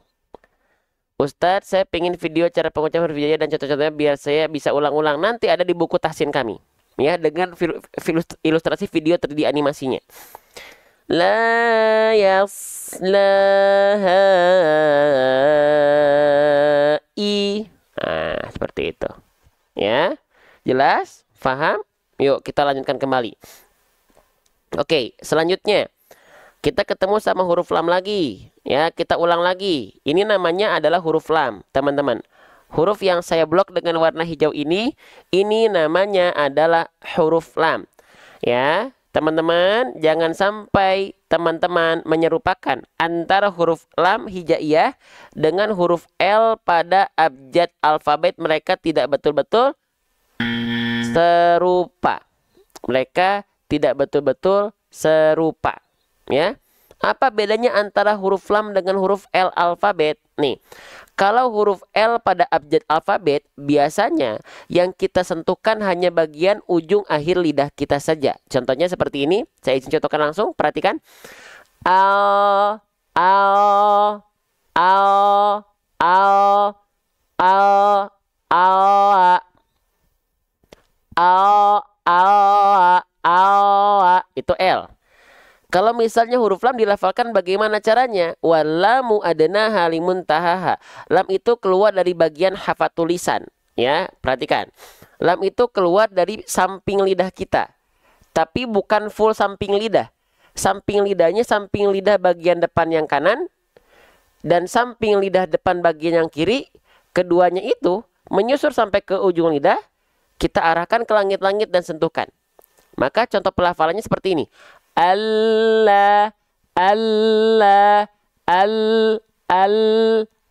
Ustadz, saya pengen video cara pengucapan huruf hijaiyah dan contoh-contohnya biar saya bisa ulang-ulang. Nanti ada di buku tahsin kami. Ya, dengan ilustrasi video 3D animasinya. La yaslaha i. Nah, seperti itu. Ya, jelas? Paham? Yuk, kita lanjutkan kembali. Oke, selanjutnya. Kita ketemu sama huruf lam lagi. Ya, kita ulang lagi. Ini namanya adalah huruf lam, teman-teman. Huruf yang saya blok dengan warna hijau ini namanya adalah huruf lam. Ya, teman-teman, jangan sampai teman-teman menyerupakan antara huruf lam hijaiyah dengan huruf L pada abjad alfabet. Mereka tidak betul-betul serupa. Mereka tidak betul-betul serupa. Ya, apa bedanya antara huruf lam dengan huruf L alfabet? Nih, kalau huruf L pada abjad alfabet, biasanya yang kita sentuhkan hanya bagian ujung akhir lidah kita saja. Contohnya seperti ini, saya izin contohkan langsung, perhatikan. Al, al, al, al, al, al, al, itu L. Kalau misalnya huruf lam dilafalkan bagaimana caranya? Walamu adna halimun tahaha. Lam itu keluar dari bagian hafat tulisan. Ya, perhatikan. Lam itu keluar dari samping lidah kita. Tapi bukan full samping lidah. Samping lidahnya samping lidah bagian depan yang kanan. Dan samping lidah depan bagian yang kiri. Keduanya itu menyusur sampai ke ujung lidah. Kita arahkan ke langit-langit dan sentuhkan. Maka contoh pelafalannya seperti ini. Allah, Allah,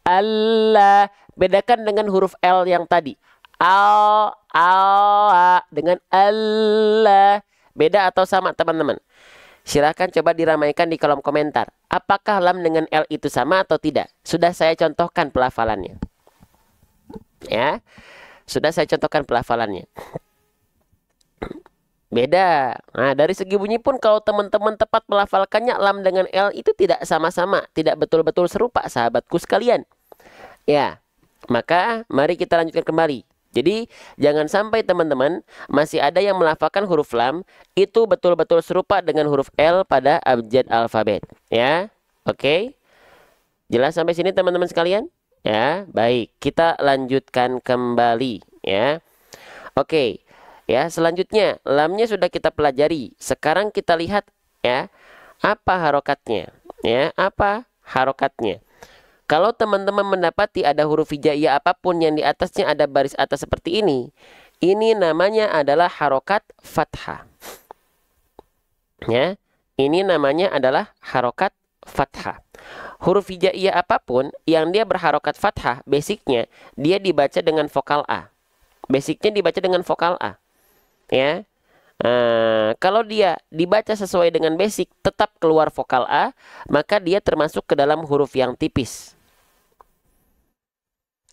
Allah. Bedakan dengan huruf L yang tadi. Al, dengan Allah. Beda atau sama teman-teman? Silahkan coba diramaikan di kolom komentar. Apakah lam dengan L itu sama atau tidak? Sudah saya contohkan pelafalannya. Ya, sudah saya contohkan pelafalannya. Beda. Nah, dari segi bunyi pun kalau teman-teman tepat melafalkannya, lam dengan L itu tidak sama-sama, tidak betul-betul serupa sahabatku sekalian. Ya, maka mari kita lanjutkan kembali. Jadi, jangan sampai teman-teman masih ada yang melafalkan huruf lam itu betul-betul serupa dengan huruf L pada abjad alfabet. Ya, oke. Jelas sampai sini teman-teman sekalian? Ya, baik. Kita lanjutkan kembali. Ya, oke. Ya, selanjutnya lamnya sudah kita pelajari. Sekarang kita lihat ya, apa harokatnya? Ya, apa harokatnya? Kalau teman-teman mendapati ada huruf hijaiyah apapun yang di atasnya ada baris atas seperti ini namanya adalah harokat fathah. Ya, ini namanya adalah harokat fathah. Huruf hijaiyah apapun yang dia berharokat fathah, basicnya dia dibaca dengan vokal A. Basicnya dibaca dengan vokal A. Ya, Kalau dia dibaca sesuai dengan basic, tetap keluar vokal A, maka dia termasuk ke dalam huruf yang tipis.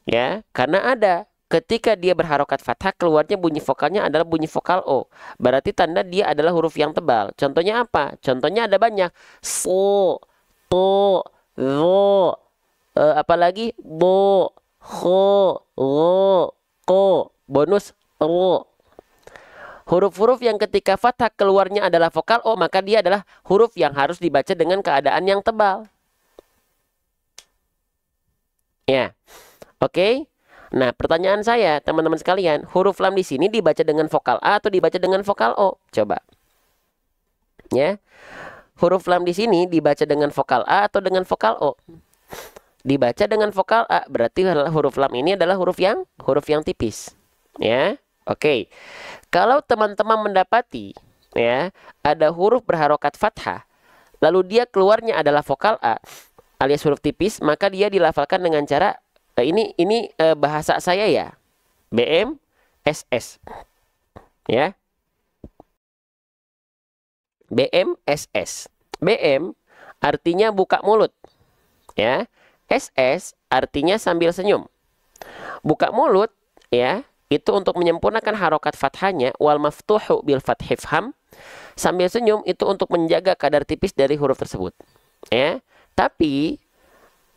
Ya, karena ada ketika dia berharokat fathah, keluarnya bunyi vokalnya adalah bunyi vokal O. Berarti tanda dia adalah huruf yang tebal. Contohnya apa? Contohnya ada banyak. So, to, ro, apalagi bo, ho, ro, ko. Bonus ro. Huruf-huruf yang ketika fathah keluarnya adalah vokal O, maka dia adalah huruf yang harus dibaca dengan keadaan yang tebal. Ya. Oke. Nah, pertanyaan saya, teman-teman sekalian, huruf lam di sini dibaca dengan vokal A atau dibaca dengan vokal O? Coba. Ya. Huruf lam di sini dibaca dengan vokal A atau dengan vokal O? Dibaca dengan vokal A, berarti huruf lam ini adalah huruf yang tipis. Ya. Oke. Kalau teman-teman mendapati ya, ada huruf berharokat fathah, lalu dia keluarnya adalah vokal A alias huruf tipis, maka dia dilafalkan dengan cara ini bahasa saya ya, BMSS, ya, BMSS. BM artinya buka mulut, ya. SS artinya sambil senyum. Buka mulut, ya, itu untuk menyempurnakan harokat fathahnya. Wal maftuhu bil fathi fham. Sambil senyum itu untuk menjaga kadar tipis dari huruf tersebut, ya. Tapi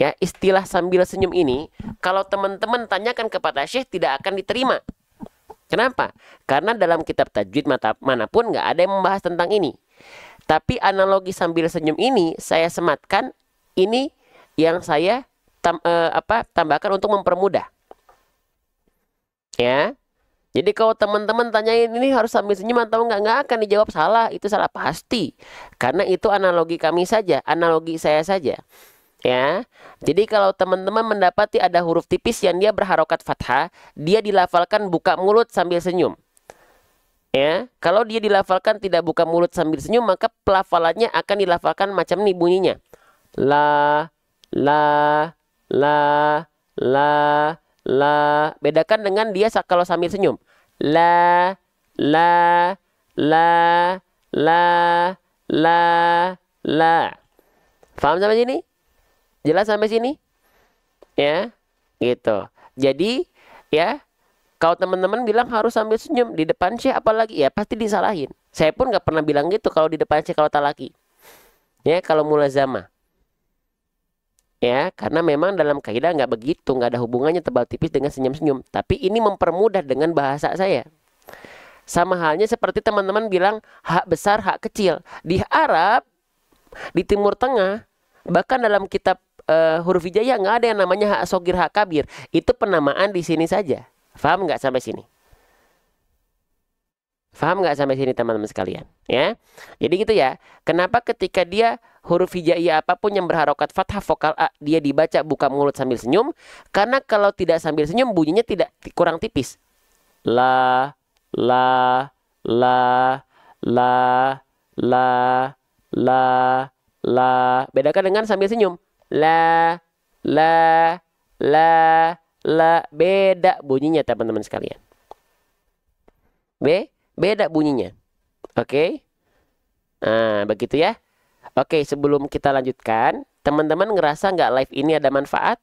ya, istilah sambil senyum ini, kalau teman-teman tanyakan kepada Syekh tidak akan diterima. Kenapa? Karena dalam kitab tajwid manapun nggak ada yang membahas tentang ini. Tapi analogi sambil senyum ini saya sematkan, ini yang saya tambahkan untuk mempermudah. Ya. Jadi kalau teman-teman tanyain ini harus sambil senyum atau nggak akan dijawab salah. Itu salah pasti. Karena itu analogi kami saja, analogi saya saja. Ya, jadi kalau teman-teman mendapati ada huruf tipis yang dia berharokat fathah, dia dilafalkan buka mulut sambil senyum. Ya, kalau dia dilafalkan tidak buka mulut sambil senyum, maka pelafalannya akan dilafalkan macam ini bunyinya. La, la, la, la. Bedakan dengan dia kalau sambil senyum. La, la, la, la. Paham sampai sini? Jelas sampai sini? Ya, gitu. Jadi, ya, kalau teman-teman bilang harus sambil senyum di depan Syekh apalagi, ya pasti disalahin. Saya pun nggak pernah bilang gitu kalau di depan Syekh kalau talaki. Ya, kalau mulazamah. Ya, karena memang dalam kaidah nggak begitu, nggak ada hubungannya tebal tipis dengan senyum-senyum. Tapi ini mempermudah dengan bahasa saya. Sama halnya seperti teman-teman bilang hak besar, hak kecil. Di Arab, di Timur Tengah, bahkan dalam kitab huruf hijaiyah nggak ada yang namanya hak sogir, hak kabir. Itu penamaan di sini saja. Paham nggak sampai sini? Paham nggak sampai sini teman-teman sekalian? Ya. Jadi gitu ya. Kenapa ketika dia huruf hijaiyah apapun yang berharokat fathah vokal A, dia dibaca buka mulut sambil senyum? Karena kalau tidak sambil senyum bunyinya tidak kurang tipis. La, la, la, la, la, la. Bedakan dengan sambil senyum. La, la. Beda bunyinya teman-teman sekalian. Beda bunyinya. Oke. Nah, begitu ya. Oke, sebelum kita lanjutkan, teman-teman ngerasa nggak live ini ada manfaat?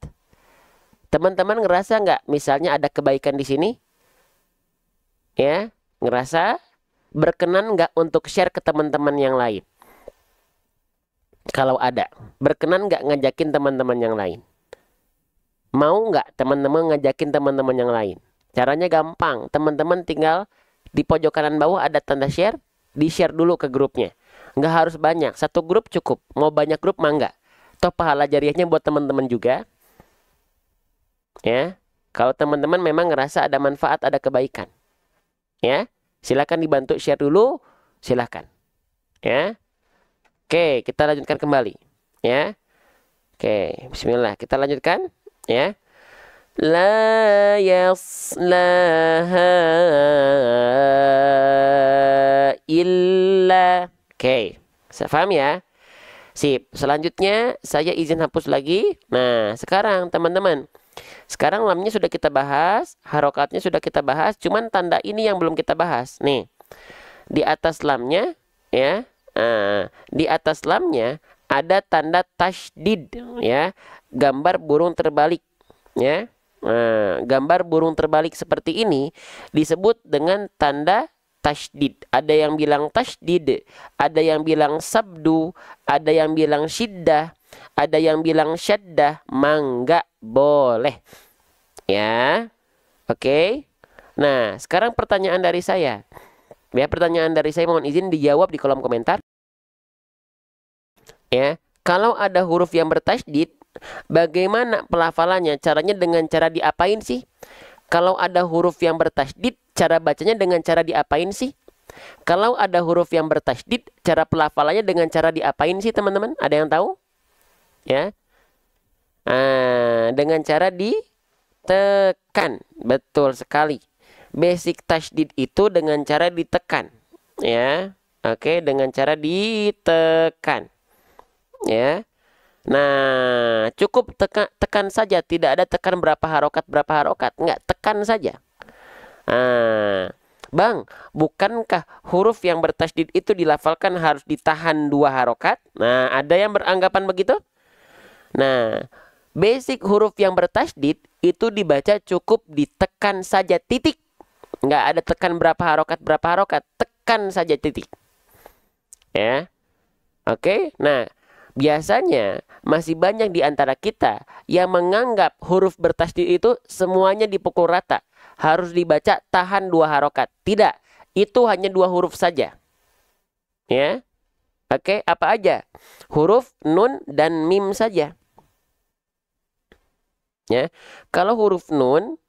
Teman-teman ngerasa nggak misalnya ada kebaikan di sini? Ya, ngerasa? Berkenan nggak untuk share ke teman-teman yang lain? Kalau ada, berkenan nggak ngajakin teman-teman yang lain? Mau nggak teman-teman ngajakin teman-teman yang lain? Caranya gampang, teman-teman tinggal di pojok kanan bawah ada tanda share, di-share dulu ke grupnya. Nggak harus banyak, satu grup cukup. Mau banyak grup mah nggak. Toh pahala jariahnya buat teman-teman juga. Ya, kalau teman-teman memang ngerasa ada manfaat, ada kebaikan. Ya, silakan dibantu share dulu, silakan. Ya. Oke, kita lanjutkan kembali. Ya. Oke, bismillah. Kita lanjutkan. Ya. La yaslaha illa. Oke, saya paham ya? Sip. Selanjutnya saya izin hapus lagi. Nah, sekarang teman-teman. Sekarang lamnya sudah kita bahas, harokatnya sudah kita bahas, cuman tanda ini yang belum kita bahas. Nih. di atas lamnya ya. Di atas lamnya ada tanda tasydid ya, gambar burung terbalik ya. Gambar burung terbalik seperti ini disebut dengan tanda tasydid. Ada yang bilang tasydid, ada yang bilang sabdu, ada yang bilang syiddah, ada yang bilang syaddah. Mangga boleh ya. Oke. Nah, sekarang pertanyaan dari saya. Ya, pertanyaan dari saya mohon izin dijawab di kolom komentar. Ya, kalau ada huruf yang bertasydid, bagaimana pelafalannya? Caranya dengan cara diapain sih? Kalau ada huruf yang bertasydid, cara bacanya dengan cara diapain sih? Kalau ada huruf yang bertasydid, cara pelafalannya dengan cara diapain sih, teman-teman? Ada yang tahu? Ya. Dengan cara ditekan. Betul sekali. Basic tasydid itu dengan cara ditekan ya. Oke, dengan cara ditekan ya. Nah, cukup tekan saja, tidak ada tekan berapa harokat enggak, tekan saja. Bang, bukankah huruf yang bertasydid itu dilafalkan harus ditahan 2 harokat? Nah, ada yang beranggapan begitu? Nah, basic huruf yang bertasydid itu dibaca cukup ditekan saja, titik. Nggak ada tekan berapa harokat, tekan saja, titik. Ya. Oke, nah biasanya masih banyak di antara kita yang menganggap huruf bertasydid itu semuanya dipukul rata, harus dibaca tahan 2 harokat. Tidak, itu hanya 2 huruf saja. Ya. Oke, apa aja? Huruf nun dan mim saja. Ya. Kalau huruf nun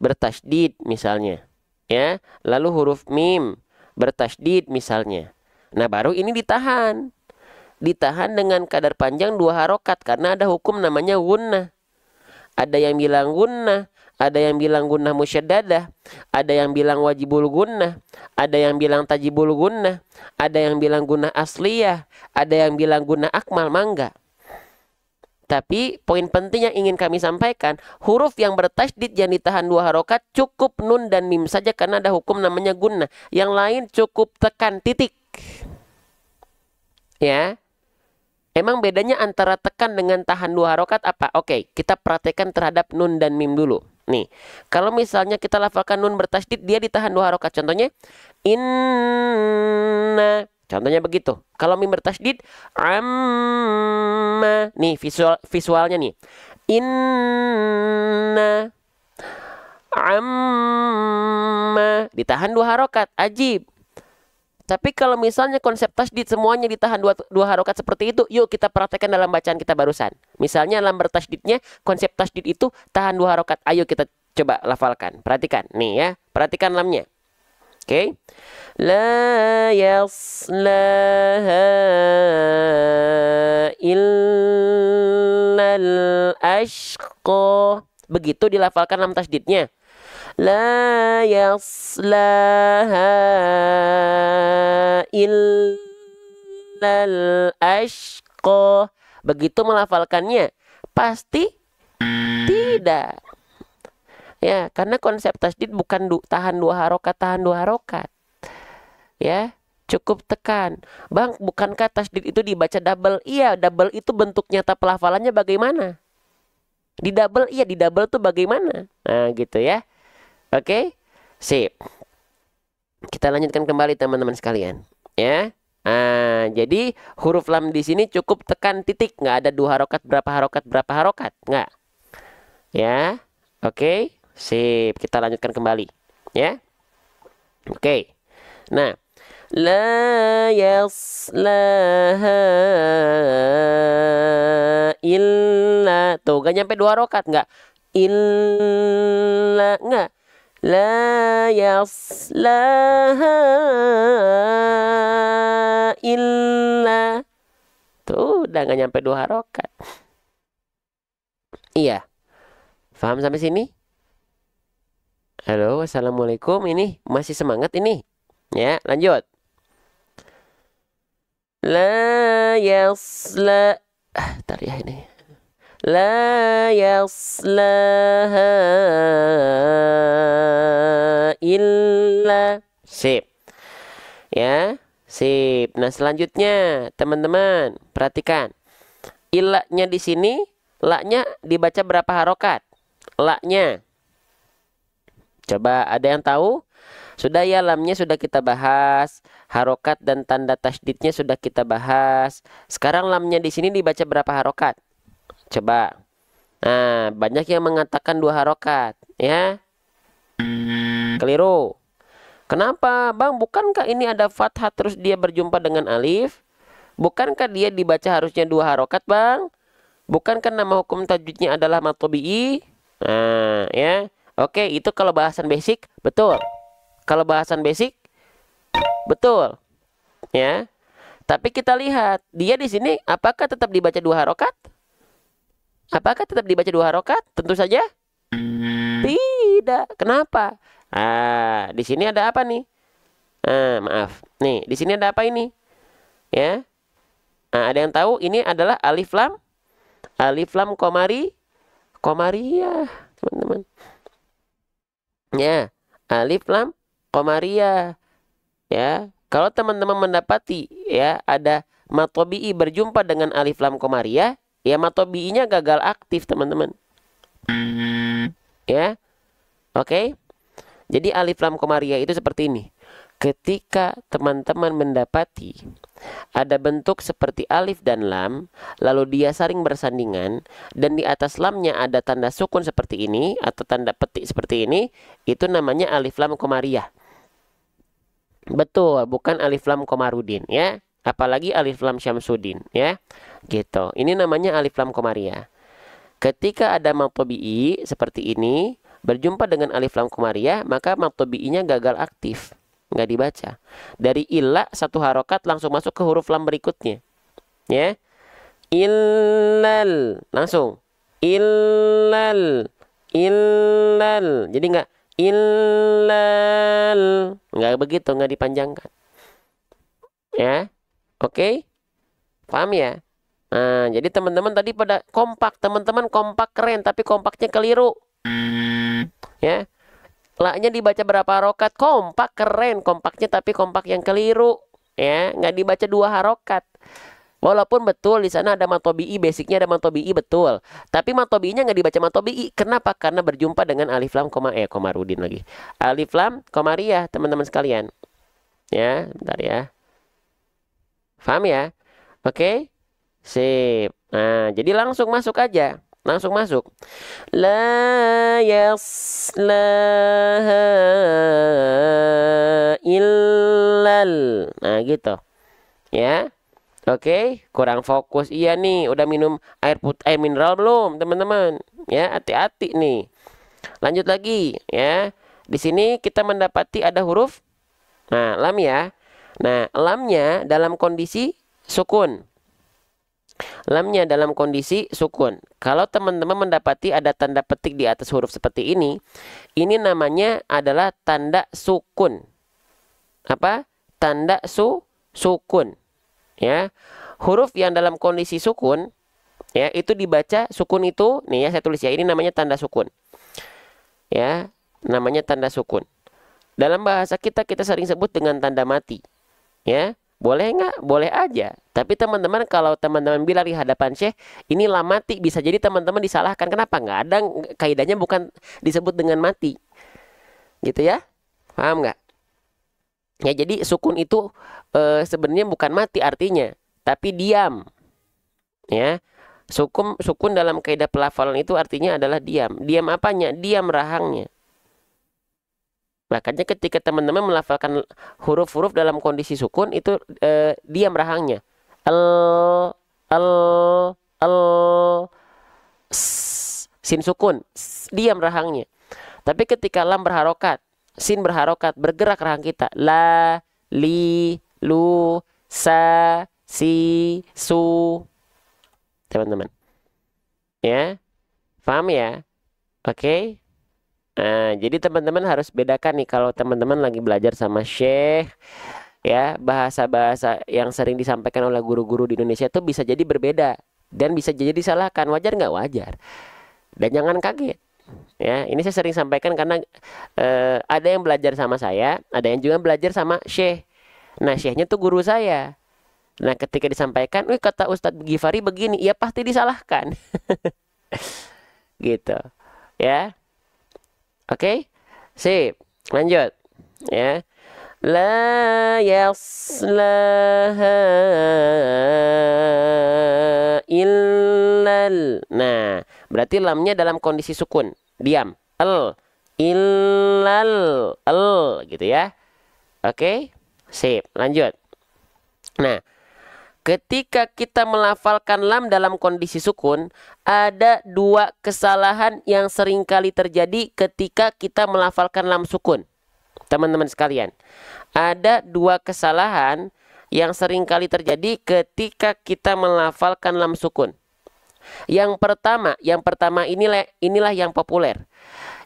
bertasydid misalnya, ya, lalu huruf mim bertasydid misalnya. Nah, baru ini ditahan. Ditahan dengan kadar panjang 2 harokat karena ada hukum namanya gunnah. Ada yang bilang gunnah, ada yang bilang gunnah musyaddadah, ada yang bilang wajibul gunnah, ada yang bilang tajibul gunnah, ada yang bilang gunnah asliyah, ada yang bilang gunnah akmal. Mangga. Tapi poin penting yang ingin kami sampaikan, huruf yang bertasydid yang ditahan 2 harokat cukup nun dan mim saja karena ada hukum namanya gunnah. Yang lain cukup tekan, titik. Ya. Emang bedanya antara tekan dengan tahan 2 harokat apa? Oke, kita praktekkan terhadap nun dan mim dulu. Nih, kalau misalnya kita lafalkan nun bertasydid, dia ditahan 2 harokat. Contohnya, inna. Contohnya begitu. Kalau mim bertasydid, amma. Nih visualnya nih. Inna amma. Ditahan 2 harokat. Ajib. Tapi kalau misalnya konsep tasydid semuanya ditahan 2 harokat seperti itu, yuk kita praktekkan dalam bacaan kita barusan. Misalnya lam bertasydidnya, konsep tasydid itu tahan 2 harokat. Ayo kita coba lafalkan. Perhatikan. Nih ya, perhatikan lamnya. Oke. La yaslaha illal ashqa. Begitu dilafalkan lam tasydidnya. La yaslaha illal ashqa. Begitu melafalkannya? Pasti tidak. Ya, karena konsep tasydid bukan tahan 2 harokat, tahan 2 harokat. Ya, cukup tekan. Bang, bukankah tasydid itu dibaca double? Iya, double itu bentuk nyata pelafalannya bagaimana? Di double, iya, di double tuh bagaimana? Nah, gitu ya. Oke, sip. Kita lanjutkan kembali teman-teman sekalian. Ya. Jadi huruf lam di sini cukup tekan titik, nggak ada 2 harokat, berapa harokat, nggak. Ya, oke. Sip, kita lanjutkan kembali ya. Oke. Nah, la yaslaha illa. Tuh, gak nyampe 2 harokat, enggak. Illa, enggak. La yaslaha illa. Tuh, udah gak nyampe 2 harokat. Iya. Paham sampai sini? Halo, assalamualaikum. Ini masih semangat ini? Ya, lanjut. La yasla. Ntar ya ini. La yaslaha illa. Sip. Ya, sip. Nah, selanjutnya teman-teman perhatikan. Ilaknya di sini, laknya dibaca berapa harokat? Laknya. Coba ada yang tahu? Sudah ya, lamnya sudah kita bahas, harokat dan tanda tasdidnya sudah kita bahas. Sekarang lamnya di sini dibaca berapa harokat? Coba. Nah, banyak yang mengatakan 2 harokat, ya. Keliru. Kenapa, Bang? Bukankah ini ada fathah terus dia berjumpa dengan alif? Bukankah dia dibaca harusnya 2 harokat, Bang? Bukankah nama hukum tajwidnya adalah matobi'i? Nah, ya. Oke, itu kalau bahasan basic, betul. Kalau bahasan basic, betul. Ya. Tapi kita lihat, dia di sini apakah tetap dibaca 2 harokat? Apakah tetap dibaca 2 harokat? Tentu saja tidak. Kenapa? Ah, di sini ada apa nih? Maaf. Nih, di sini ada apa ini? Ya. Nah, ada yang tahu ini adalah alif lam? Alif lam komariah, teman-teman. Ya, alif lam komariah. Ya, kalau teman-teman mendapati ya ada matobi'i berjumpa dengan alif lam komariah, ya matobi'inya gagal aktif, teman-teman. Ya. Oke. Jadi alif lam komariah itu seperti ini. Ketika teman-teman mendapati ada bentuk seperti alif dan lam, lalu dia saling bersandingan, dan di atas lamnya ada tanda sukun seperti ini, atau tanda petik seperti ini, itu namanya alif lam komariah. Betul, bukan alif lam komarudin, ya. Apalagi alif lam syamsuddin, ya. Gitu. Ini namanya alif lam komariah. Ketika ada matobi'i seperti ini, berjumpa dengan alif lam komariah, maka matobi'inya gagal aktif. Nggak dibaca. Dari illa 1 harokat langsung masuk ke huruf lam berikutnya. Ya. Illal. Langsung. Illal. Illal. Jadi nggak illal. Nggak begitu, nggak dipanjangkan. Ya. Oke. Paham ya? Nah, jadi teman-teman tadi pada kompak. Teman-teman kompak keren, tapi kompaknya keliru. Ya. Laknya dibaca berapa harokat? Kompak keren, kompaknya tapi kompak yang keliru. Ya, nggak dibaca 2 harokat. Walaupun betul di sana ada matobi'i, basicnya ada matobi'i, betul. Tapi matobi'inya nggak dibaca matobi'i. Kenapa? Karena berjumpa dengan alif lam komarudin lagi. Alif lam komariah, teman-teman sekalian. Ya, bentar ya. Paham ya? Oke? Sip. Nah, jadi langsung masuk aja. Langsung masuk. La yaslaha illal. Nah, gitu. Ya. Oke, kurang fokus. Iya nih, udah minum air mineral belum, teman-teman? Ya, hati-hati nih. Lanjut lagi, ya. Di sini kita mendapati ada huruf lam ya. Nah, lamnya dalam kondisi sukun. Lamnya dalam kondisi sukun. Kalau teman-teman mendapati ada tanda petik di atas huruf seperti ini namanya adalah tanda sukun. Apa? Tanda sukun. Ya. Huruf yang dalam kondisi sukun, ya, itu dibaca sukun itu, nih ya saya tulis ya, ini namanya tanda sukun. Ya, namanya tanda sukun. Dalam bahasa kita sering sebut dengan tanda mati. Ya. Boleh nggak? Boleh aja. Tapi teman-teman kalau teman-teman bilang di hadapan Syekh, ini lam mati, bisa jadi teman-teman disalahkan. Kenapa? Nggak ada, kaidahnya bukan disebut dengan mati. Gitu ya? Paham nggak? Ya, jadi sukun itu sebenarnya bukan mati artinya, tapi diam. Ya. Sukun dalam kaidah pelafalan itu artinya adalah diam. Diam apanya? Diam rahangnya. Makanya ketika teman-teman melafalkan huruf-huruf dalam kondisi sukun itu diam rahangnya. Sin sukun, diam rahangnya. Tapi ketika lam berharokat, sin berharokat, bergerak rahang kita. La, li, lu, sa, si, su. Teman-teman. Ya. Paham ya? Oke. Nah, jadi teman-teman harus bedakan nih kalau teman-teman lagi belajar sama Syekh, ya, bahasa-bahasa yang sering disampaikan oleh guru-guru di Indonesia itu bisa jadi berbeda dan bisa jadi disalahkan. Wajar nggak? Wajar. Dan jangan kaget. Ya, ini saya sering sampaikan karena ada yang belajar sama saya, ada yang juga belajar sama Syekh. Nah, syekhnya tuh guru saya. Nah, ketika disampaikan, wih kata Ustadz Gifari begini, ya pasti disalahkan. Gitu. Ya. Oke. Sip. Lanjut. Ya. La yaslaha illal. Nah, berarti lamnya dalam kondisi sukun, diam. Illal gitu ya. Oke. Sip. Lanjut. Nah, ketika kita melafalkan lam dalam kondisi sukun, ada dua kesalahan yang seringkali terjadi ketika kita melafalkan lam sukun. Teman-teman sekalian, ada dua kesalahan yang seringkali terjadi ketika kita melafalkan lam sukun. Yang pertama inilah yang populer.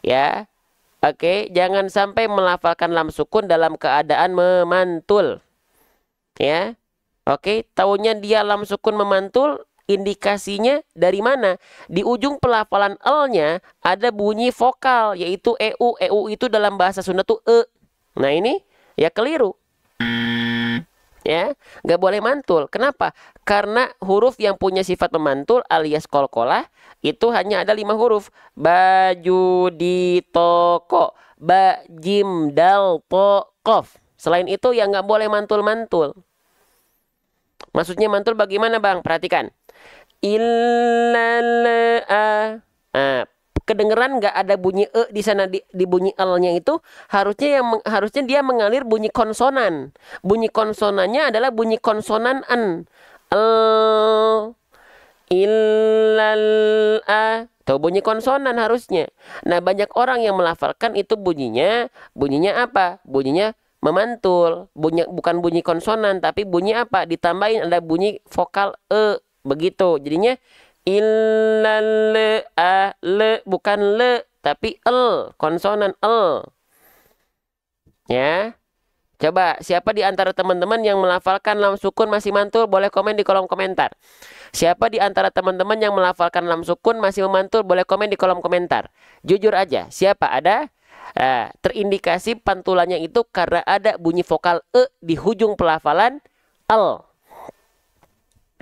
Ya. Oke, jangan sampai melafalkan lam sukun dalam keadaan memantul. Ya. Oke, taunya dia lam sukun memantul, indikasinya dari mana? Di ujung pelafalan L-nya ada bunyi vokal, yaitu EU. EU itu dalam bahasa Sunda tuh E. Nah ini ya keliru. Ya, nggak boleh mantul. Kenapa? Karena huruf yang punya sifat memantul alias kolkolah itu hanya ada 5 huruf. Baju di toko, ba, jim, dal, po, kof. Selain itu ya nggak boleh mantul-mantul. Maksudnya mantul bagaimana bang? Perhatikan. Kedengeran nggak ada bunyi e di sana di bunyi l-nya itu harusnya dia mengalir bunyi konsonan. Bunyi konsonannya adalah bunyi konsonan an. Tuh bunyi konsonan harusnya. Nah, banyak orang yang melafalkan itu bunyinya apa? Bunyinya memantul, bukan bunyi konsonan, tapi bunyi apa? Ditambahin ada bunyi vokal e, begitu. Jadinya le bukan le, tapi l, konsonan l. Ya, coba siapa di antara teman-teman yang melafalkan lam sukun masih mantul? Boleh komen di kolom komentar. Siapa di antara teman-teman yang melafalkan lam sukun masih memantul? Boleh komen di kolom komentar. Jujur aja, siapa ada? Terindikasi pantulannya itu karena ada bunyi vokal e di ujung pelafalan l.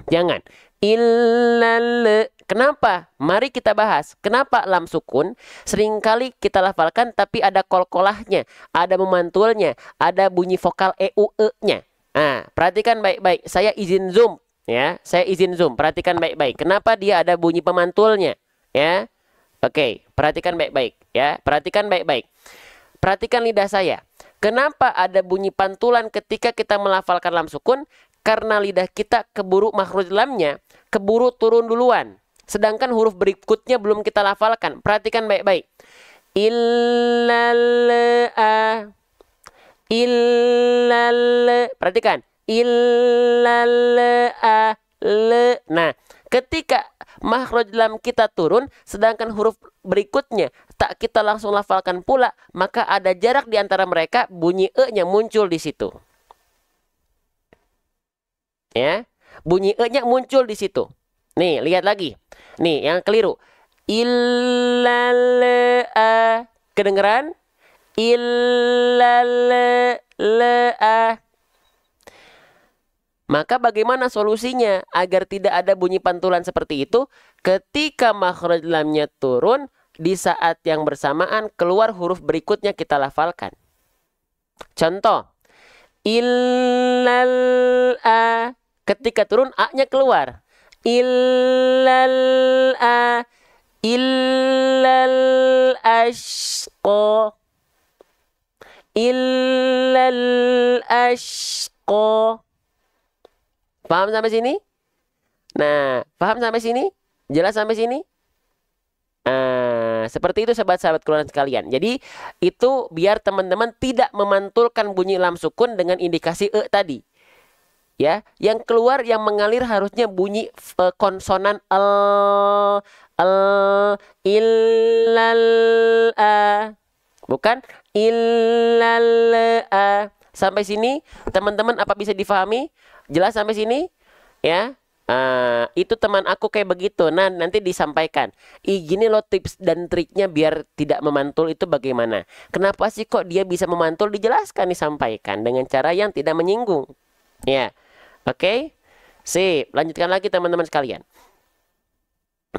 Jangan illal. Kenapa? Mari kita bahas. Kenapa lam sukun seringkali kita lafalkan tapi ada kolkolahnya, ada memantulnya, ada bunyi vokal EU e-nya. Nah, perhatikan baik-baik. Saya izin zoom ya. Saya izin zoom. Perhatikan baik-baik. Kenapa dia ada bunyi pemantulnya? Ya. Oke, perhatikan baik-baik ya. Perhatikan baik-baik. Perhatikan lidah saya. Kenapa ada bunyi pantulan ketika kita melafalkan lam sukun? Karena lidah kita keburu makhraj lamnya, keburu turun duluan. Sedangkan huruf berikutnya belum kita lafalkan. Perhatikan baik-baik. Illal. Perhatikan. Illal. Nah, ketika makhraj lam kita turun, sedangkan huruf berikutnya tak kita langsung lafalkan pula, maka ada jarak di antara mereka, bunyi e-nya muncul di situ. Ya, bunyi e-nya muncul di situ. Nih, lihat lagi. Nih, yang keliru. Illal. Kedengeran? Illal. Maka bagaimana solusinya agar tidak ada bunyi pantulan seperti itu? Ketika makhraj lamnya turun, di saat yang bersamaan keluar huruf berikutnya kita lafalkan. Contoh, illal a, ketika turun a-nya keluar. Illal a, illal ashqa, illal ashqa. Paham sampai sini? Nah, paham sampai sini? Jelas sampai sini? Seperti itu sahabat-sahabat Quran sekalian. Jadi itu biar teman-teman tidak memantulkan bunyi lam sukun dengan indikasi e tadi. Ya, yang keluar yang mengalir harusnya bunyi konsonan illal a. Bukan illal a. Sampai sini teman-teman apa bisa difahami? Jelas sampai sini? Ya. Itu teman aku kayak begitu. Nah, nanti disampaikan. Gini loh tips dan triknya biar tidak memantul itu bagaimana. Kenapa sih kok dia bisa memantul? Dijelaskan, disampaikan dengan cara yang tidak menyinggung. Ya, oke. Sip, lanjutkan lagi teman-teman sekalian.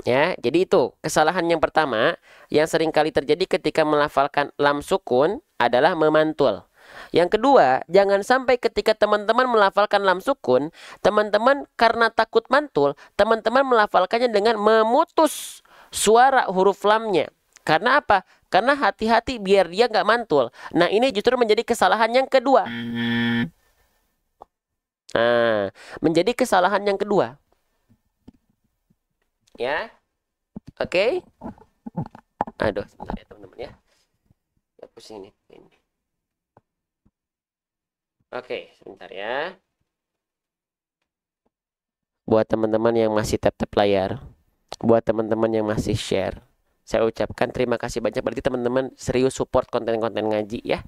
Ya, jadi itu kesalahan yang pertama yang sering kali terjadi ketika melafalkan lam sukun adalah memantul. Yang kedua, jangan sampai ketika teman-teman melafalkan lam sukun, teman-teman karena takut mantul, teman-teman melafalkannya dengan memutus suara huruf lamnya. Karena apa? Karena hati-hati biar dia nggak mantul. Nah, ini justru menjadi kesalahan yang kedua. Nah, menjadi kesalahan yang kedua. Ya, oke. Aduh, sebentar ya teman-teman ya. Pusing ini. Oke, sebentar ya. Buat teman-teman yang masih tap-tap layar, buat teman-teman yang masih share, saya ucapkan terima kasih banyak. Berarti teman-teman serius support konten-konten ngaji ya.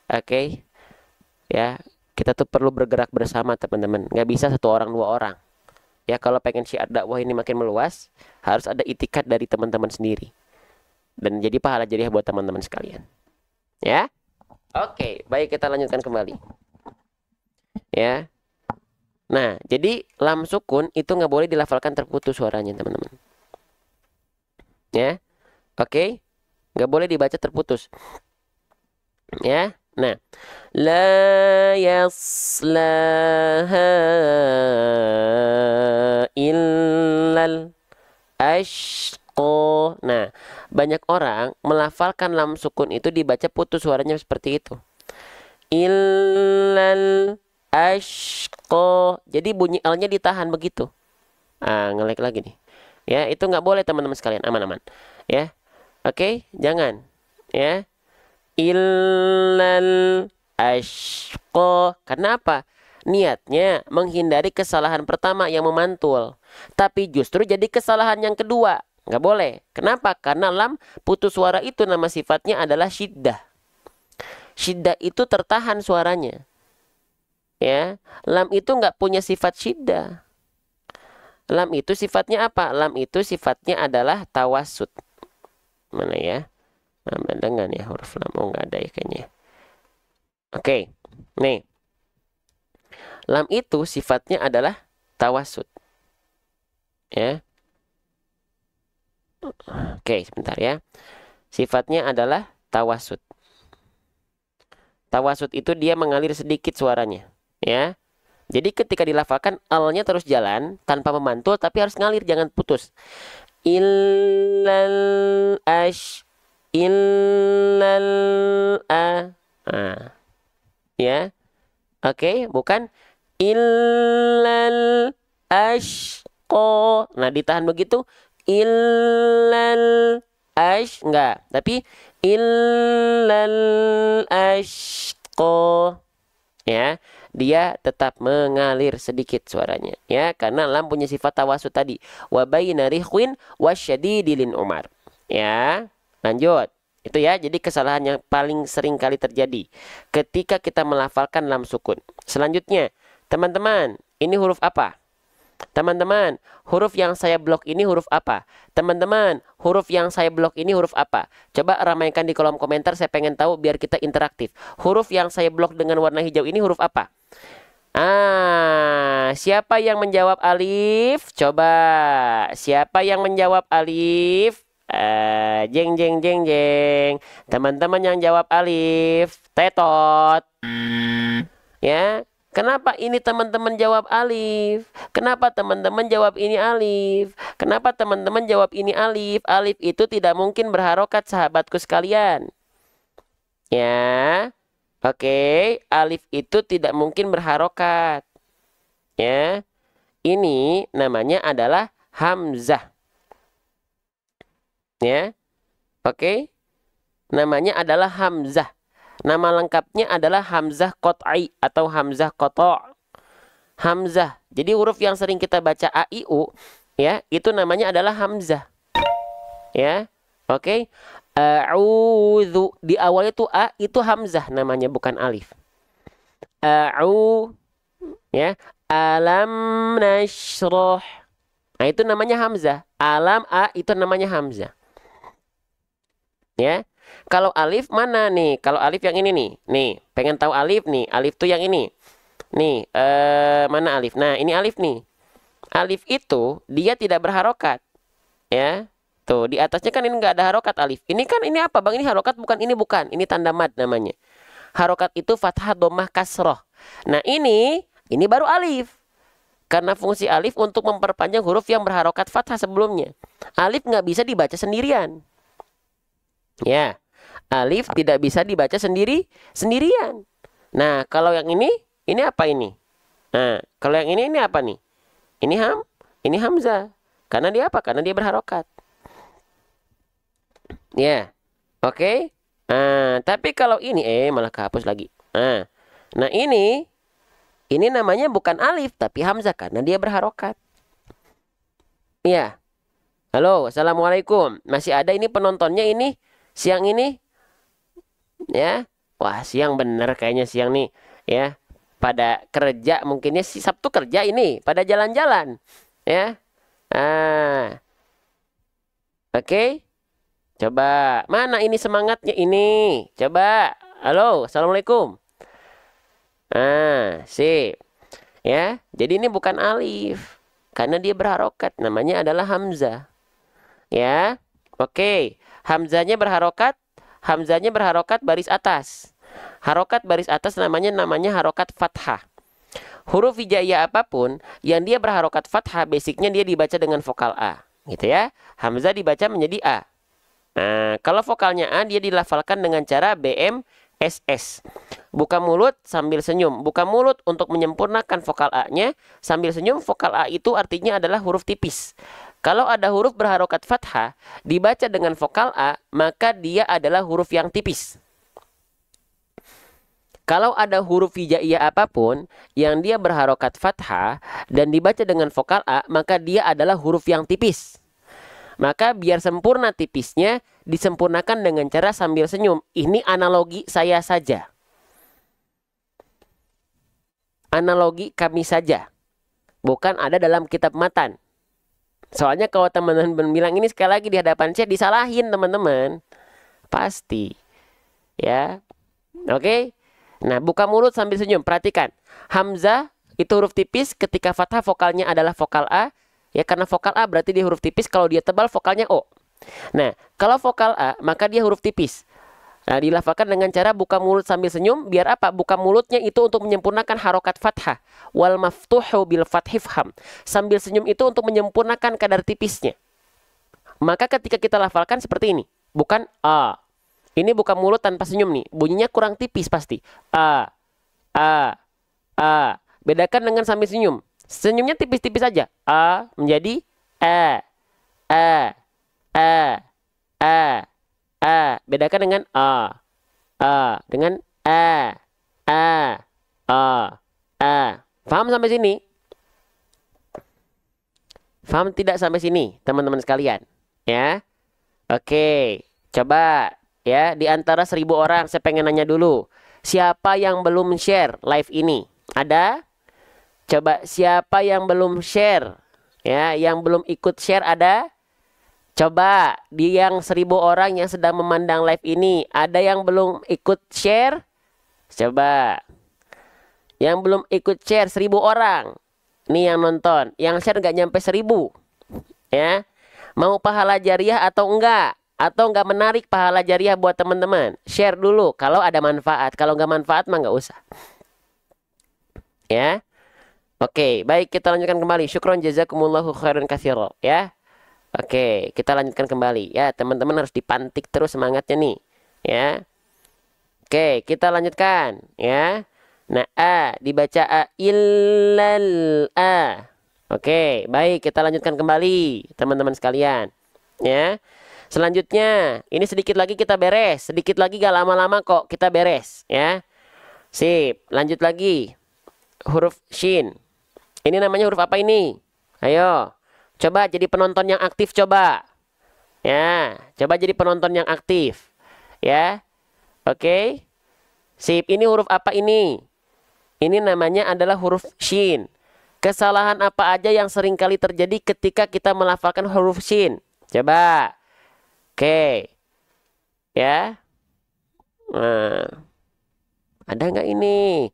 Oke. Ya, kita tuh perlu bergerak bersama teman-teman. Nggak bisa satu orang dua orang. Ya, kalau pengen syiar dakwah ini makin meluas, harus ada itikat dari teman-teman sendiri. Dan jadi pahala jariah buat teman-teman sekalian. Ya. Oke, baik kita lanjutkan kembali. Ya. Nah, jadi lam sukun itu nggak boleh dilafalkan terputus suaranya, teman-teman. Ya. Oke. Nggak boleh dibaca terputus. Ya. Nah, la yaslaha illal ashqa. Nah, banyak orang melafalkan lam sukun itu dibaca putus suaranya seperti itu. Illal ashqa. Jadi bunyi L-nya ditahan begitu. Ngelek lagi nih. Ya, itu nggak boleh teman-teman sekalian. Aman-aman. Ya. Oke, jangan. Ya. Illal ashqa. Karena apa? Niatnya menghindari kesalahan pertama yang memantul. Tapi justru jadi kesalahan yang kedua. Nggak boleh. Kenapa? Karena lam putus suara itu nama sifatnya adalah syiddah. Syiddah itu tertahan suaranya. Ya, lam itu nggak punya sifat syiddah. Lam itu sifatnya apa? Lam itu sifatnya adalah tawasud. Mana ya? Dengan ya huruf lam. Oh, nggak ada ya kayaknya. Oke, nih. Lam itu sifatnya adalah tawasud. Ya. Oke, sebentar ya. Sifatnya adalah tawasud. Tawasud itu dia mengalir sedikit suaranya. Ya. Jadi ketika dilafalkan L-nya terus jalan tanpa memantul tapi harus ngalir, jangan putus. Illal ash illal a. Ya. Oke, bukan illal ashqa. Nah, ditahan begitu. Illal ash enggak, tapi illal ashqa. Ya, dia tetap mengalir sedikit suaranya ya, karena lam punya sifat tawasud tadi. Wa baina rihwin wasyadidilin umar. Ya, lanjut. Itu ya, jadi kesalahan yang paling sering kali terjadi ketika kita melafalkan lam sukun. Selanjutnya, teman-teman, ini huruf apa? Teman-teman, huruf yang saya blok ini huruf apa? Teman-teman, huruf yang saya blok ini huruf apa? Coba ramaikan di kolom komentar, saya pengen tahu biar kita interaktif. Huruf yang saya blok dengan warna hijau ini huruf apa? Siapa yang menjawab alif? Coba, siapa yang menjawab alif? Jeng jeng jeng jeng. Teman-teman yang jawab alif, tetot. Ya. Kenapa ini teman-teman jawab alif? Kenapa teman-teman jawab ini alif? Kenapa teman-teman jawab ini alif? Alif itu tidak mungkin berharokat, sahabatku sekalian. Ya. Oke, alif itu tidak mungkin berharokat. Ya. Ini namanya adalah hamzah. Ya. Oke. Namanya adalah hamzah. Nama lengkapnya adalah hamzah qat'i atau hamzah qata'. Hamzah. Jadi huruf yang sering kita baca a, i, u, ya, itu namanya adalah hamzah. Ya. Oke. A'udzu. Di awalnya tuh a, itu hamzah namanya, bukan alif. Ya. Alam nasroh. Nah, itu namanya hamzah. Alam a itu namanya hamzah. Ya. Kalau alif mana nih? Kalau alif yang ini nih. Nih, pengen tahu alif nih. Alif tuh yang ini. Nih, mana alif? Nah, ini alif nih. Alif itu dia tidak berharokat. Ya. Tuh, di atasnya kan ini nggak ada harokat alif. Ini kan ini apa, Bang? Ini harokat bukan? Ini bukan. Ini tanda mad namanya. Harokat itu fathah, dhammah, kasroh. Nah, ini baru alif. Karena fungsi alif untuk memperpanjang huruf yang berharokat fathah sebelumnya. Alif nggak bisa dibaca sendirian. Ya, alif tidak bisa dibaca sendirian. Nah, kalau yang ini apa ini? Nah, kalau yang ini apa nih? Ini hamzah. Karena dia apa? Karena dia berharokat. Ya, oke. Tapi kalau ini, malah kehapus lagi. Nah ini namanya bukan alif, tapi hamzah karena dia berharokat. Ya, halo, assalamualaikum. Masih ada ini penontonnya ini siang ini? Ya, wah siang bener kayaknya siang nih. Ya, pada kerja mungkinnya si Sabtu kerja ini, pada jalan-jalan. Ya, oke. Coba, mana ini semangatnya ini? Coba, halo, assalamualaikum. Sip. Ya, jadi ini bukan alif. Karena dia berharokat, namanya adalah hamzah. Ya, oke. Hamzahnya berharokat baris atas. Harokat baris atas namanya harokat fathah. Huruf hijaiyah apapun yang dia berharokat fathah, basicnya dia dibaca dengan vokal A. Gitu ya. Hamzah dibaca menjadi A. Nah, kalau vokalnya A, dia dilafalkan dengan cara BMSS. Buka mulut sambil senyum. Buka mulut untuk menyempurnakan vokal A-nya. Sambil senyum, vokal A itu artinya adalah huruf tipis. Kalau ada huruf berharokat fathah, dibaca dengan vokal A, maka dia adalah huruf yang tipis. Kalau ada huruf hijaiyah apapun yang dia berharokat fathah dan dibaca dengan vokal A, maka dia adalah huruf yang tipis. Maka biar sempurna tipisnya, disempurnakan dengan cara sambil senyum. Ini analogi saya saja. Analogi kami saja. Bukan ada dalam kitab matan. Soalnya kalau teman-teman bilang ini sekali lagi di hadapan saya, disalahin teman-teman. Pasti. Ya. Oke. Nah, buka mulut sambil senyum. Perhatikan. Hamzah itu huruf tipis ketika fathah vokalnya adalah vokal A. Ya, karena vokal A berarti dia huruf tipis. Kalau dia tebal vokalnya O. Nah, kalau vokal A maka dia huruf tipis. Nah, dilafalkan dengan cara buka mulut sambil senyum. Biar apa? Buka mulutnya itu untuk menyempurnakan harokat fathah. Wal maftuhu bil fathifham. Sambil senyum itu untuk menyempurnakan kadar tipisnya. Maka ketika kita lafalkan seperti ini. Bukan A. Ini buka mulut tanpa senyum nih. Bunyinya kurang tipis pasti. A. A. A. Bedakan dengan sambil senyum. Senyumnya tipis-tipis saja. A menjadi A. A. A. A. A. Bedakan dengan A. A. Dengan A. A. A. A. Paham sampai sini? Paham tidak sampai sini, teman-teman sekalian? Ya. Oke. Coba ya, di antara 1000 orang saya pengen nanya dulu. Siapa yang belum share live ini? Ada? Coba siapa yang belum share? Ya, yang belum ikut share ada? Coba di yang 1000 orang yang sedang memandang live ini, ada yang belum ikut share? Coba. Yang belum ikut share 1000 orang. Nih yang nonton, yang share nggak nyampe 1000. Ya. Mau pahala jariah atau enggak? Atau nggak menarik pahala jariah buat teman-teman? Share dulu kalau ada manfaat. Kalau nggak manfaat mah nggak usah. Ya. Oke, baik kita lanjutkan kembali. Syukron jazakumullahu khairan katsira, ya. Oke, kita lanjutkan kembali. Ya, teman-teman harus dipantik terus semangatnya nih, ya. Oke, kita lanjutkan, ya. Nah, A dibaca A illal A. Oke, baik kita lanjutkan kembali, teman-teman sekalian, ya. Selanjutnya, ini sedikit lagi kita beres. Sedikit lagi gak lama-lama kok kita beres, ya. Sip, lanjut lagi. Huruf shin. Ini namanya huruf apa ini? Ayo. Coba jadi penonton yang aktif coba. Ya, coba jadi penonton yang aktif. Ya. Oke. Sip, ini huruf apa ini? Ini namanya adalah huruf shin. Kesalahan apa aja yang sering kali terjadi ketika kita melafalkan huruf shin? Coba. Oke. Ya. Nah, ada nggak ini?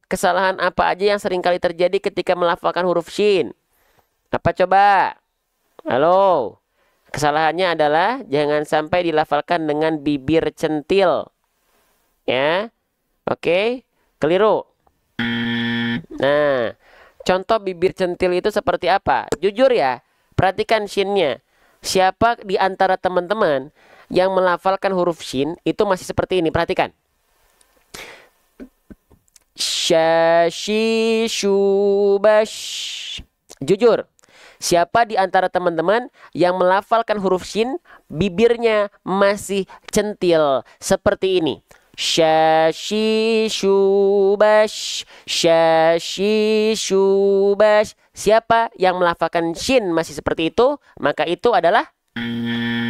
Kesalahan apa aja yang sering kali terjadi ketika melafalkan huruf shin? Apa coba? Halo. Kesalahannya adalah jangan sampai dilafalkan dengan bibir centil. Ya. Oke. Keliru. Nah, contoh bibir centil itu seperti apa? Jujur ya, perhatikan shinnya. Siapa di antara teman-teman yang melafalkan huruf shin itu masih seperti ini? Perhatikan. Syashi shubash. Jujur, siapa di antara teman-teman yang melafalkan huruf shin bibirnya masih centil seperti ini? Syashi shubash, syashi shubash. Siapa yang melafalkan shin masih seperti itu, maka itu adalah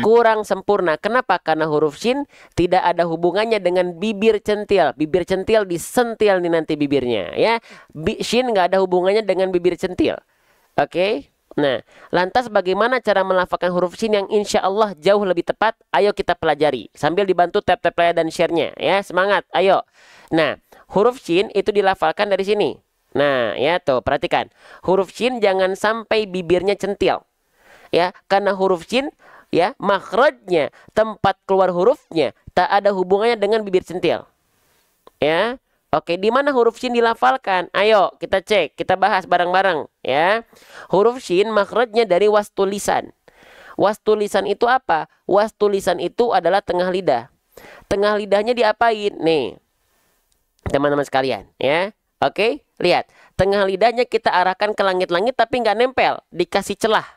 kurang sempurna. Kenapa? Karena huruf shin tidak ada hubungannya dengan bibir centil. Bibir centil disentil nih nanti bibirnya, ya. Shin nggak ada hubungannya dengan bibir centil. Oke? Nah, lantas bagaimana cara melafalkan huruf shin yang insya Allah jauh lebih tepat? Ayo kita pelajari. Sambil dibantu tap-tap like dan share-nya. Ya, semangat. Ayo. Nah, huruf shin itu dilafalkan dari sini. Nah, ya tuh, perhatikan. Huruf shin jangan sampai bibirnya centil. Ya, karena huruf shin, ya, makhrajnya, tempat keluar hurufnya, tak ada hubungannya dengan bibir centil. Ya. Oke, di mana huruf shin dilafalkan? Ayo kita cek, kita bahas bareng-bareng ya. Huruf shin makhrajnya dari wastul lisan. Wastul lisan itu apa? Wastul lisan itu adalah tengah lidah. Tengah lidahnya diapain? Nih, teman-teman sekalian ya. Oke, lihat. Tengah lidahnya kita arahkan ke langit-langit tapi nggak nempel, dikasih celah.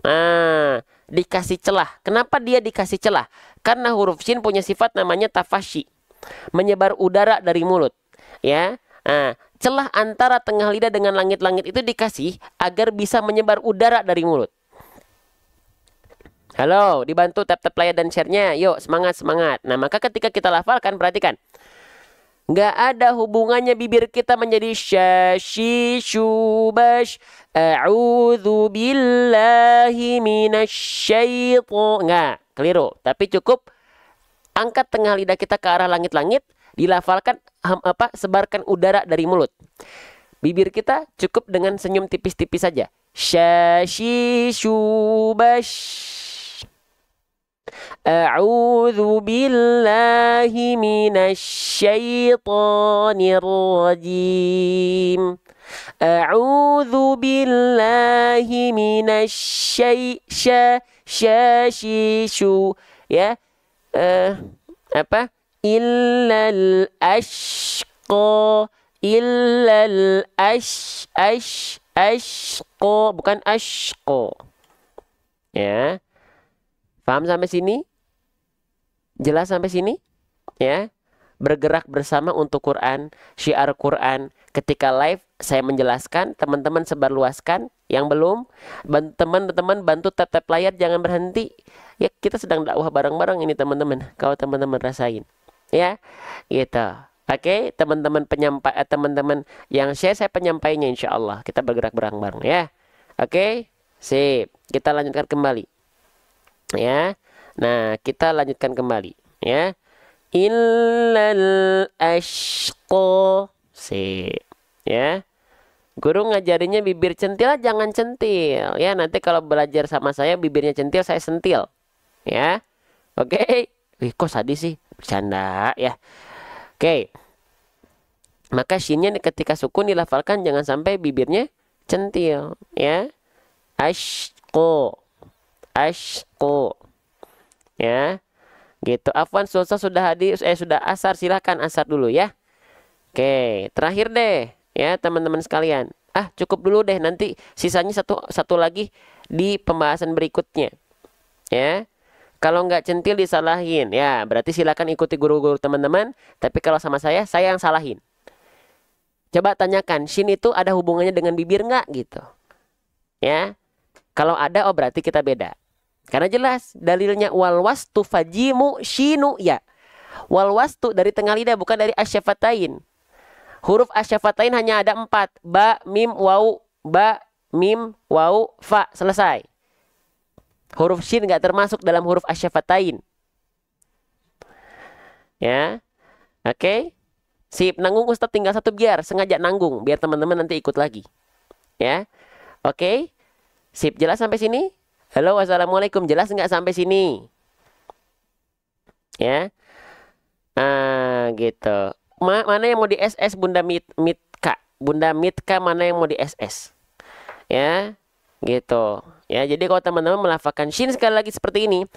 Nah, dikasih celah. Kenapa dia dikasih celah? Karena huruf shin punya sifat namanya tafashi. Menyebar udara dari mulut, ya. Nah, celah antara tengah lidah dengan langit-langit itu dikasih agar bisa menyebar udara dari mulut. Halo, dibantu tap-tap like dan share-nya. Yuk, semangat. Nah, maka ketika kita lafalkan, perhatikan. Nggak ada hubungannya bibir kita menjadi syashi shubash. A'udzu billahi minasyaiton. Nggak, keliru. Tapi cukup angkat tengah lidah kita ke arah langit-langit, dilafalkan sebarkan udara dari mulut. Bibir kita cukup dengan senyum tipis-tipis saja. Syashi shubash. A'udzu billahi minasyaitonir rajim. A'udzu billahi minasyaitonir ya. Illal ashqa, ashqa, bukan ashqa. Ya, paham sampai sini? Jelas sampai sini? Ya, bergerak bersama untuk Quran, syiar Quran. Ketika live saya menjelaskan, teman-teman sebarluaskan. Yang belum, teman-teman bantu tap-tap layar, jangan berhenti. Ya, kita sedang dakwah bareng-bareng ini teman-teman. Kalau teman-teman rasain, ya, gitu. Oke, teman-teman teman-teman yang share, saya penyampainya insya Allah. Kita bergerak bareng-bareng ya. Oke, sip. Kita lanjutkan kembali. Ya, nah kita lanjutkan kembali. Ya, illal ashqa, sip. Ya. Guru ngajarinnya bibir centil, jangan centil. Ya, nanti kalau belajar sama saya bibirnya centil, saya sentil. Ya. Oke. Wih, kok sadis sih? Bercanda ya. Oke. Maka shinnya ketika sukun dilafalkan jangan sampai bibirnya centil, ya. Ashqo. Ashqo. Ya. Gitu. Afwan Sulsa sudah hadir, sudah asar, silahkan asar dulu ya. Oke, terakhir deh. Ya teman-teman sekalian, cukup dulu deh, nanti sisanya satu lagi di pembahasan berikutnya. Ya, kalau nggak centil disalahin, ya berarti silakan ikuti guru-guru teman-teman. Tapi kalau sama saya yang salahin. Coba tanyakan, shin itu ada hubungannya dengan bibir nggak gitu? Ya, kalau ada, oh berarti kita beda. Karena jelas dalilnya wal wastu fajimu shinu ya. Wal wastu dari tengah lidah, bukan dari asyafatain. Huruf asyafatain hanya ada 4. Ba, mim, wau. Ba, mim, wau, fa. Selesai. Huruf shin nggak termasuk dalam huruf asyafatain. Ya. Oke. Sip. Nanggung Ustadz tinggal satu biar. Sengaja nanggung. Biar teman-teman nanti ikut lagi. Ya. Oke. Sip. Jelas sampai sini? Halo. Wassalamualaikum. Jelas nggak sampai sini? Ya. Gitu. Mana yang mau di SS Bunda Mitka? Bunda Mitka mana yang mau di SS? Ya, gitu. Ya, jadi kalau teman-teman melafalkan shin sekali lagi seperti ini.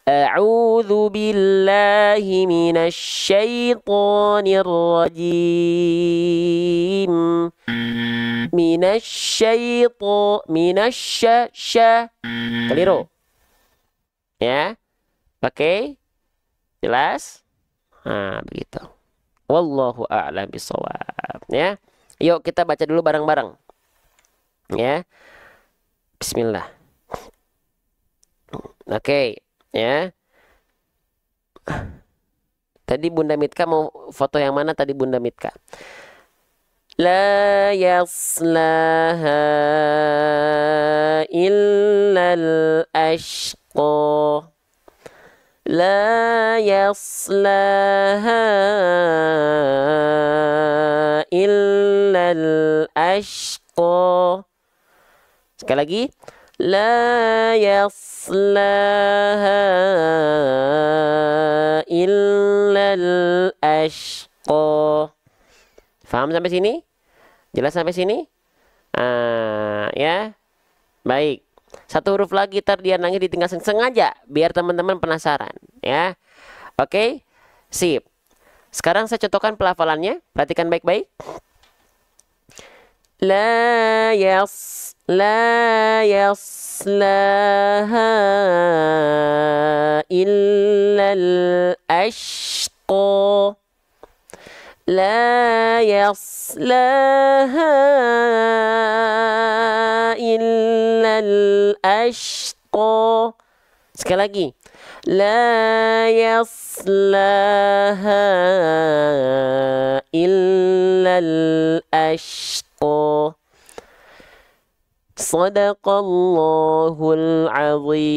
A'udzu billahi minasyaitonir rajim. Minasya. Keliru. Ya. Oke. Jelas? Nah, begitu. Wallahu a'lam bishawab. Ya. Yuk kita baca dulu bareng-bareng. Ya. Bismillah. Oke, ya. Tadi Bunda Mitka mau foto yang mana tadi Bunda Mitka? La yaslaha illal ashqa. La yaslaha illal ashqa. Sekali lagi. La yaslaha illal ashqa. Faham sampai sini? Jelas sampai sini? Ya. Baik. Satu huruf lagi dia nangis ditinggal sengaja biar teman-teman penasaran, ya. Oke. Sip. Sekarang saya contohkan pelafalannya. Perhatikan baik-baik. La yaslaha illal ashqa. La yaslaha illal ashqa. Sekali lagi. La yaslaha illal ashqa. Sadaqallahul azim.